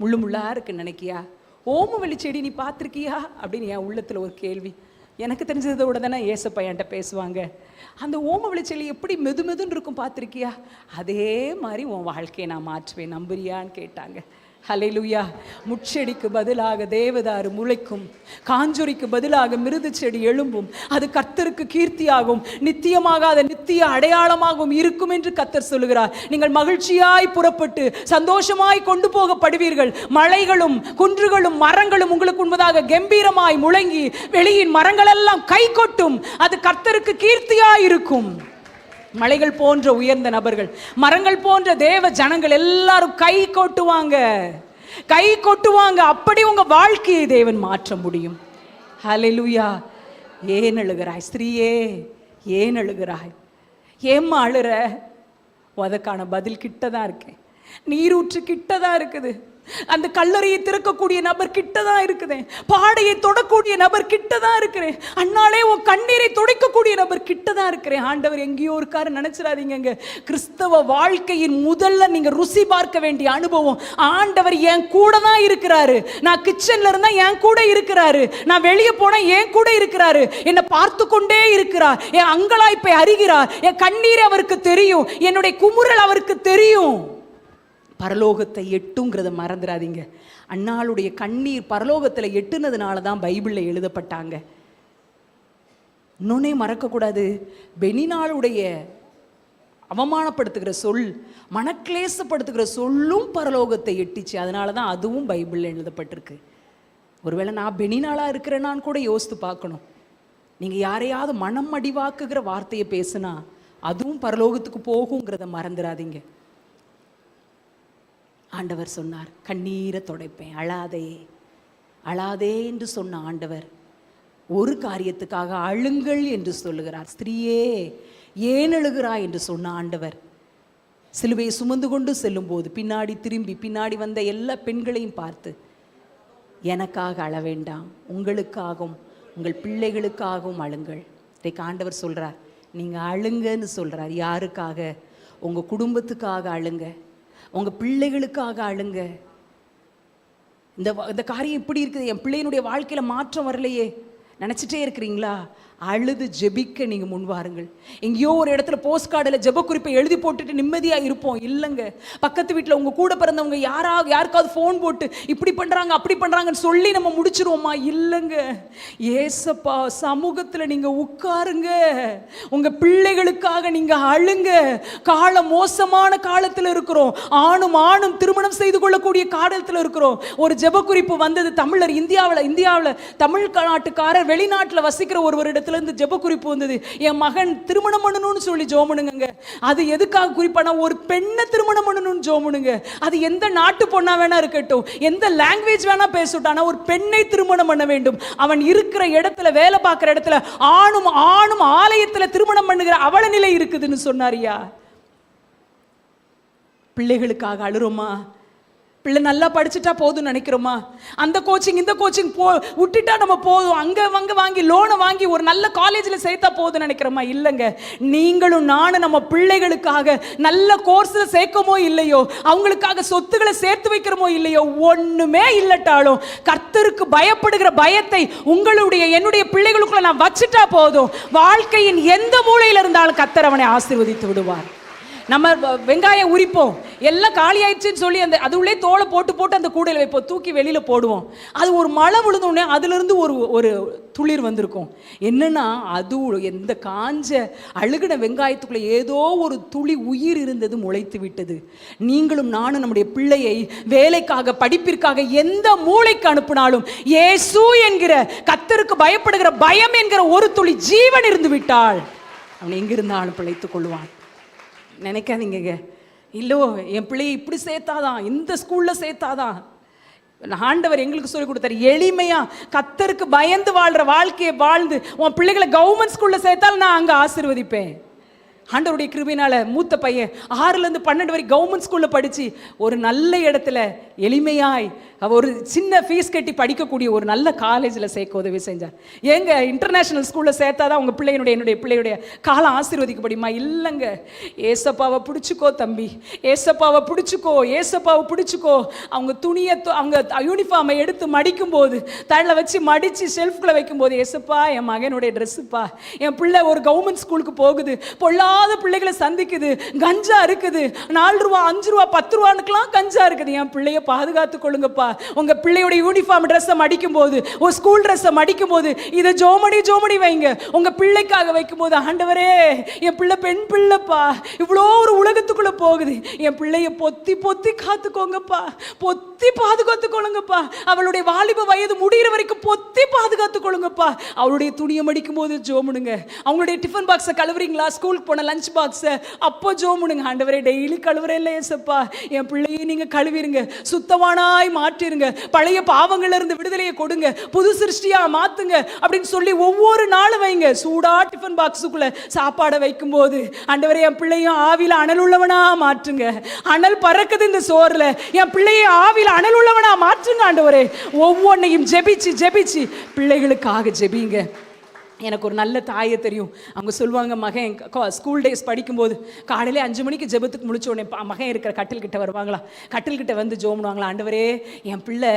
முள்ளு முள்ளா இருக்குன்னு நினைக்கியா? ஓமவல்லி செடி நீ பார்த்துருக்கியா அப்படின்னு என் உள்ளத்தில் ஒரு கேள்வி. எனக்கு தெரிஞ்சதோட தானே ஏசப்பா என்கிட்ட பேசுவாங்க. அந்த ஓம வெளிச்செடி எப்படி மெதுன்னு இருக்கும் பார்த்துருக்கியா, அதே மாதிரி உன் வாழ்க்கையை நான் மாற்றுவேன், நம்புறியான்னு கேட்டாங்க. ஹல்லேலூயா. முட்செடிக்கு பதிலாக தேவதாரு முளைக்கும், காஞ்சொரிக்கு பதிலாக மிருது செடி எழும்பும், அது கர்த்தருக்கு கீர்த்தியாகும், நித்தியமாக அது நித்திய அடையாளமாகவும் இருக்கும் என்று கர்த்தர் சொல்லுகிறார். நீங்கள் மகிழ்ச்சியாய் புறப்பட்டு சந்தோஷமாய் கொண்டு போகப்படுவீர்கள். மலைகளும் குன்றுகளும் மரங்களும் உங்களுக்கு முன்பதாக கம்பீரமாய் முழங்கி வெளியின் மரங்கள் எல்லாம் கை கொட்டும், அது கர்த்தருக்கு கீர்த்தியாய் இருக்கும். மலைகள் போன்ற உயர்ந்த நபர்கள், மரங்கள் போன்ற தேவ ஜனங்கள் எல்லாரும் கை கொட்டுவாங்க, கை கொட்டுவாங்க. அப்படி உங்க வாழ்க்கையை தேவன் மாற்ற முடியும். ஹல்லேலூயா. ஏன் அழுகிறாய் ஸ்திரீயே, ஏன் அழுகிறாய்? ஏம்மா அழுற? அதற்கான பதில் கிட்டதான் இருக்கேன். நீரூற்று கிட்டதான் இருக்குது. அந்த கல்லறையை திறக்கக்கூடிய நபர் கிட்டதான் இருக்குது. பாடையை தொடக்கூடிய நபர் கிட்டதான் இருக்கிறேன். அண்ணாலே உன் கண்ணீரை துடைக்கக்கூடிய நபர் கிட்டதான் இருக்கிறேன். ஆண்டவர் எங்கேயோ இருக்காரு நினைச்சிடாதீங்க. கிறிஸ்தவ வாழ்க்கையின் முதல்ல நீங்க ருசி பார்க்க வேண்டிய அனுபவம், ஆண்டவர் என் கூட தான் இருக்கிறாரு. நான் கிச்சன்ல இருந்தா என் கூட இருக்கிறாரு, நான் வெளியே போனா என் கூட இருக்கிறாரு, என்னை பார்த்து கொண்டே இருக்கிறார், என் அங்கலாய்ப்பை அறிகிறார், என் கண்ணீரை அவருக்கு தெரியும், என்னுடைய குமுறல் அவருக்கு தெரியும். பரலோகத்தை எட்டுங்கிறத மறந்துடாதீங்க. அன்னாளுடைய கண்ணீர் பரலோகத்தில் எட்டுனதுனால தான் பைபிளில் எழுதப்பட்டாங்க. இன்னொன்னே மறக்கக்கூடாது, பெனினாளுடைய அவமானப்படுத்துகிற சொல், மனக்லேசப்படுத்துகிற சொல்லும் பரலோகத்தை எட்டிச்சு. அதனால தான் அதுவும் பைபிளில் எழுதப்பட்டிருக்கு. ஒருவேளை நான் பெனினாளாக இருக்கிறேன்னான்னு கூட யோசித்து பார்க்கணும். நீங்கள் யாரையாவது மனம் அடிவாக்குகிற வார்த்தையை பேசுனா அதுவும் பரலோகத்துக்கு போகுங்கிறத மறந்துடாதீங்க. ஆண்டவர் சொன்னார், கண்ணீரை துடைப்பேன், அழாதே அழாதே என்று சொன்ன ஆண்டவர் ஒரு காரியத்துக்காக அழுங்கள் என்று சொல்லுகிறார். ஸ்திரீயே ஏன் அழுகிறாய் என்று சொன்ன ஆண்டவர் சிலுவையை சுமந்து கொண்டு செல்லும் போது பின்னாடி திரும்பி பின்னாடி வந்த எல்லா பெண்களையும் பார்த்து, எனக்காக அழ வேண்டாம், உங்களுக்காகவும் உங்கள் பிள்ளைகளுக்காகவும் அழுங்கள். இன்றைக்கு ஆண்டவர் சொல்றார், நீங்க அழுங்கன்னு சொல்றார். யாருக்காக? உங்க குடும்பத்துக்காக அழுங்க, உங்க பிள்ளைகளுக்காக அழுங்க. இந்த காரியம் இப்படி இருக்குது, என் பிள்ளையினுடைய வாழ்க்கையில மாற்றம் வரலையே நினைச்சிட்டே இருக்கிறீங்களா? அழுது ஜெபிக்க நீங்க முன்வாருங்கள். எங்கேயோ ஒரு இடத்துல போஸ்ட் கார்டில் ஜெப குறிப்பை எழுதி போட்டுட்டு நிம்மதியா இருப்போம் இல்லைங்க. பக்கத்து வீட்டில் உங்க கூட பிறந்தவங்க யாருக்காவது ஃபோன் போட்டு இப்படி பண்றாங்க அப்படி பண்றாங்கன்னு சொல்லி நம்ம முடிச்சிருவோமா? இல்லைங்க. ஏசப்பா சமூகத்தில் நீங்க உட்காருங்க, உங்க பிள்ளைகளுக்காக நீங்க அழுங்க. காலம் மோசமான காலத்தில் இருக்கிறோம், ஆணும் திருமணம் செய்து கொள்ளக்கூடிய காலத்தில் இருக்கிறோம். ஒரு ஜெப குறிப்பு வந்தது, தமிழர் இந்தியாவில் தமிழ் நாட்டுக்காரர் வெளிநாட்டில் வசிக்கிற ஒருவரிடத்தில் இருந்து ஜெப குறிப்பு வந்தது. என் மகன் திருமணம் பண்ணணும்னு சொல்லி ஜோமனுங்க. அது எதுக்காக குறிப்பானா, ஒரு பெண்ணை திருமணம் பண்ணணும்னு ஜோமனுங்க. அது எந்த நாட்டு பொண்ணா வேணா இருக்கட்டும், எந்த லாங்குவேஜ் வேணா பேசட்டானா, ஒரு பெண்ணை திருமணம் பண்ண வேண்டும். அவன் இருக்கிற இடத்துல, வேலை பார்க்கிற இடத்துல ஆணும் ஆலயத்துல திருமணம் பண்ணுகிற அவல நிலை இருக்குதுன்னு சொன்னாரியா. பிள்ளைகளுக்காக அழுறோமா? பிள்ளை நல்லா படிச்சுட்டா போதும் நினைக்கிறோமா? அந்த கோச்சிங் இந்த கோச்சிங் விட்டுட்டா நம்ம போதும், அங்கே வாங்கி லோனை வாங்கி ஒரு நல்ல காலேஜில் சேர்த்தா போதும் நினைக்கிறோமா? இல்லைங்க. நீங்களும் நானும் நம்ம பிள்ளைகளுக்காக நல்ல கோர்ஸில் சேர்க்கமோ இல்லையோ, அவங்களுக்காக சொத்துக்களை சேர்த்து வைக்கிறோமோ இல்லையோ, ஒன்றுமே இல்லட்டாலும் கர்த்தருக்கு பயப்படுகிற பயத்தை என்னுடைய பிள்ளைகளுக்குள்ள நான் வச்சுட்டா போதும், வாழ்க்கையின் எந்த மூலையில் இருந்தாலும் கர்த்தர் அவனை ஆசீர்வதித்து விடுவார். நம்ம வெங்காயம் உரிப்போம், எல்லாம் காலி ஆயிடுச்சுன்னு சொல்லி அது உள்ளே தோலை போட்டு அந்த கூடையில் வைப்போம், தூக்கி வெளியில போடுவோம். அது ஒரு மழை விழுந்தோடனே அதுல இருந்து ஒரு துளிர் வந்திருக்கும். என்னன்னா, அது எந்த காஞ்ச அழுகின வெங்காயத்துக்குள்ள ஏதோ ஒரு துளி உயிர் இருந்தது, முளைத்து விட்டது. நீங்களும் நானும் நம்முடைய பிள்ளையை வேலைக்காக படிப்பிற்காக எந்த மூளைக்கு அனுப்பினாலும் இயேசு என்கிற கர்த்தருக்கு பயப்படுகிற பயம் என்கிற ஒரு துளி ஜீவன் இருந்து விட்டால் அவன் எங்கிருந்தாலும் பிழைத்துக் கொள்வான். நினைக்காதீங்க, இல்லோ என் பிள்ளையை இப்படி சேர்த்தாதான், இந்த ஸ்கூல்ல சேர்த்தாதான். ஆண்டவர் எங்களுக்கு சொல்லி கொடுத்தாரு, எளிமையா கர்த்தருக்கு பயந்து வாழ்ற வாழ்க்கையை வாழ்ந்து உன் பிள்ளைகளை கவர்மெண்ட் ஸ்கூல்ல சேர்த்தாலும் நான் அங்க ஆசீர்வதிப்பேன். ஆண்டவருடைய கிருபையினால மூத்த பையன் 6லேருந்து 12 வரை கவர்மெண்ட் ஸ்கூலில் படித்து ஒரு நல்ல இடத்துல எளிமையாய் ஒரு சின்ன ஃபீஸ் கட்டி படிக்கக்கூடிய ஒரு நல்ல காலேஜில் சேர்க்க உதவி செஞ்சார். ஏங்க இன்டர்நேஷ்னல் ஸ்கூலில் சேர்த்தா தான் உங்கள் என்னுடைய பிள்ளையுடைய காலம் ஆசீர்வதிக்கப்படுமா? இல்லைங்க. ஏசப்பாவை பிடிச்சிக்கோ தம்பி, ஏசப்பாவை பிடிச்சிக்கோ, ஏசப்பாவை பிடிச்சிக்கோ. அவங்க துணியை அவங்க யூனிஃபார்மை எடுத்து மடிக்கும்போது தள்ள வச்சு மடித்து ஷெல்ஃப்குள்ளே வைக்கும்போது, ஏசப்பா என் மகனுடைய ட்ரெஸ்ஸுப்பா, என் பிள்ளை ஒரு கவர்மெண்ட் ஸ்கூலுக்கு போகுது, பொல்லாத பிள்ளைகளை சந்திக்குது, கஞ்சா இருக்குது, 4 ரூபா 5 ரூபா 10 ரூபானுக்கெல்லாம் கஞ்சா இருக்குது, என் பிள்ளைய பாதுகாத்து கொள்ளுங்கப்பா. உங்க பிள்ளையோட யூனிஃபார்ம் ட்ரெஸ்ஸை மடிக்கும் போது, ஒரு ஸ்கூல் ட்ரெஸ்ஸை மடிக்கும் போது இதை ஜோமடி வைங்க. உங்க பிள்ளைக்காக வைக்கும் போது, ஆண்டவரே என் பிள்ளை பெண் பிள்ளைப்பா, இவ்வளோ ஒரு உலகத்துக்குள்ள போகுது, என் பிள்ளைய பொத்தி பொத்தி காத்துக்கோங்கப்பா, பொத்தி பாதுகாத்துக்கொள்ளுங்கப்பா. அவளுடைய வாலிப வயது முடிகிற வரைக்கும் பொத்தி பாதுகாத்துக்கொள்ளுங்கப்பா. அவளுடைய துணியை மடிக்கும் போது ஜோமுனுங்க. அவங்களுடைய டிஃபன் பாக்ஸை கழுவுறீங்களா, ஸ்கூலுக்கு போன லஞ்ச் பாக்ஸை, அப்போ ஜோமுனுங்க. ஆண்டவரே டெய்லி கழுவுறே இல்லை ஏசப்பா, என் பிள்ளையை நீங்க கழுவிருங்க, சுத்தமானாய் மாற்றிருங்க, பழைய பாவங்கள்ல இருந்து விடுதலையை கொடுங்க, புது சிருஷ்டியா மாத்துங்க அப்படின்னு சொல்லி ஒவ்வொரு நாளும் வைங்க. சூடா டிஃபன் பாக்ஸுக்குள்ள சாப்பாடை வைக்கும் போது, ஆண்டவரே என் பிள்ளையும் ஆவில அனல் உள்ளவனா மாற்றுங்க. அனல் பறக்குது இந்த சோறுல, என் பிள்ளையை ஆவில அனல் உள்ளவனா மாற்றுங்க ஆண்டவரே. ஒவ்வொன்னையும் ஜெபிச்சு பிள்ளைகளுக்காக ஜெபிங்க. எனக்கு ஒரு நல்ல தாயை தெரியும். அவங்க சொல்லுவாங்க, மகன் ஸ்கூல் டேஸ் படிக்கும்போது காலையிலே 5 மணிக்கு ஜெபத்துக்கு முடிச்ச உடனே மகன் இருக்கிற கட்டில்கிட்ட வருவாங்களா, கட்டில்கிட்ட வந்து ஜோமுவாங்களா, ஆண்டவரே என் பிள்ளை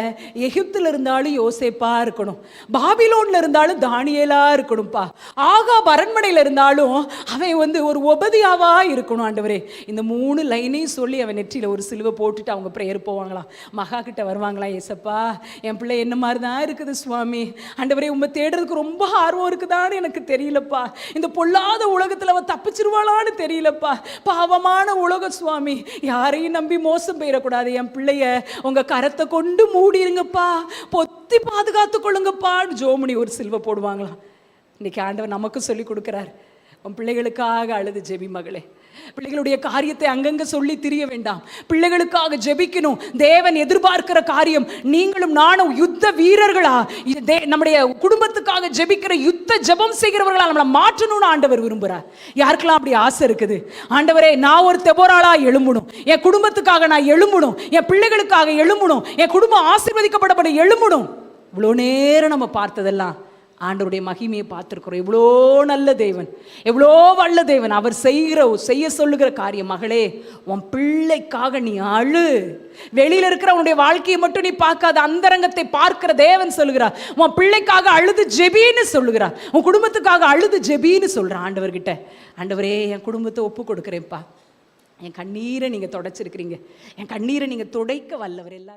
எகிப்தில் இருந்தாலும் யோசேப்பா இருக்கணும், பாபிலோன்ல இருந்தாலும் தானியேலா இருக்கணும்ப்பா, ஆகா அரண்மனையில் இருந்தாலும் அவன் ஒரு ஒபதியாவா இருக்கணும் ஆண்டவரே. இந்த 3 லைனையும் சொல்லி அவன் நெற்றியில் ஒரு சிலுவை போட்டுட்டு அவங்க ப்ரேயர் போவாங்களாம். மகா கிட்ட வருவாங்களா, ஏசப்பா என் பிள்ளை என்ன மாதிரி தான் இருக்குது சுவாமி, ஆண்டவரே உண்மை தேடுறதுக்கு ரொம்ப ஆர்வம் இருக்குதான்னு எனக்கு தெரியலப்பா, இந்த பொல்லாத உலகத்துல அவ தப்பிச்சிருவாளான்னு தெரியலப்பா, பாவமான உலக சுவாமி, யாரையும் நம்பி மோசம் போயிடக்கூடாது, என் பிள்ளைய உங்க கரத்தை கொண்டு மூடிருங்கப்பா, பொத்தி பாதுகாத்து கொள்ளுங்கப்பா. ஜோமணி ஒரு சிலுவை போடுவாங்களாம். இன்னைக்கு ஆண்டவர் நமக்கு சொல்லி கொடுக்கிறார், உன் பிள்ளைகளுக்காக அழுது ஜெபி மகளே. பிள்ளைகளுடைய காரியத்தை அங்கங்க சொல்லி திரிய வேண்டாம், பிள்ளைகளுக்காக ஜெபிக்கணும். தேவன் எதிர்பார்க்கிற காரியம், நீங்களும் நானும் யுத்த வீரர்களா, நம்முடைய குடும்பத்துக்காக ஜெபிக்கிற யுத்த ஜெபம் செய்கிறவர்களா நம்மளை மாற்றணும்னு ஆண்டவர் விரும்புகிறார். யாருக்கெல்லாம் அப்படி ஆசை இருக்குது, ஆண்டவரே நான் ஒரு தெபோராளா எழும்பணும், என் குடும்பத்துக்காக நான் எழும்பணும், என் பிள்ளைகளுக்காக எழும்பணும், என் குடும்பம் ஆசீர்வதிக்கப்படப்பட எழும்பணும். இவ்வளோ நேரம் நம்ம பார்த்ததெல்லாம் ஆண்டவருடைய மகிமையை பார்த்துருக்கிறோம். எவ்வளோ நல்ல தேவன், எவ்வளோ வல்ல தேவன். அவர் செய்ய சொல்லுகிற காரியம், மகளே உன் பிள்ளைக்காக நீ அழு. வெளியில இருக்கிற உன்னுடைய வாழ்க்கையை மட்டும் நீ பார்க்காத, அந்தரங்கத்தை பார்க்கிற தேவன் சொல்லுகிறார், உன் பிள்ளைக்காக அழுது ஜெபின்னு சொல்லுகிறார், உன் குடும்பத்துக்காக அழுது ஜெபின்னு சொல்கிறான் ஆண்டவர்கிட்ட. ஆண்டவரே என் குடும்பத்தை ஒப்பு கொடுக்குறேன்ப்பா, என் கண்ணீரை நீங்கள் தொடச்சிருக்கிறீங்க, என் கண்ணீரை நீங்கள் துடைக்க வல்லவர். எல்லாரும்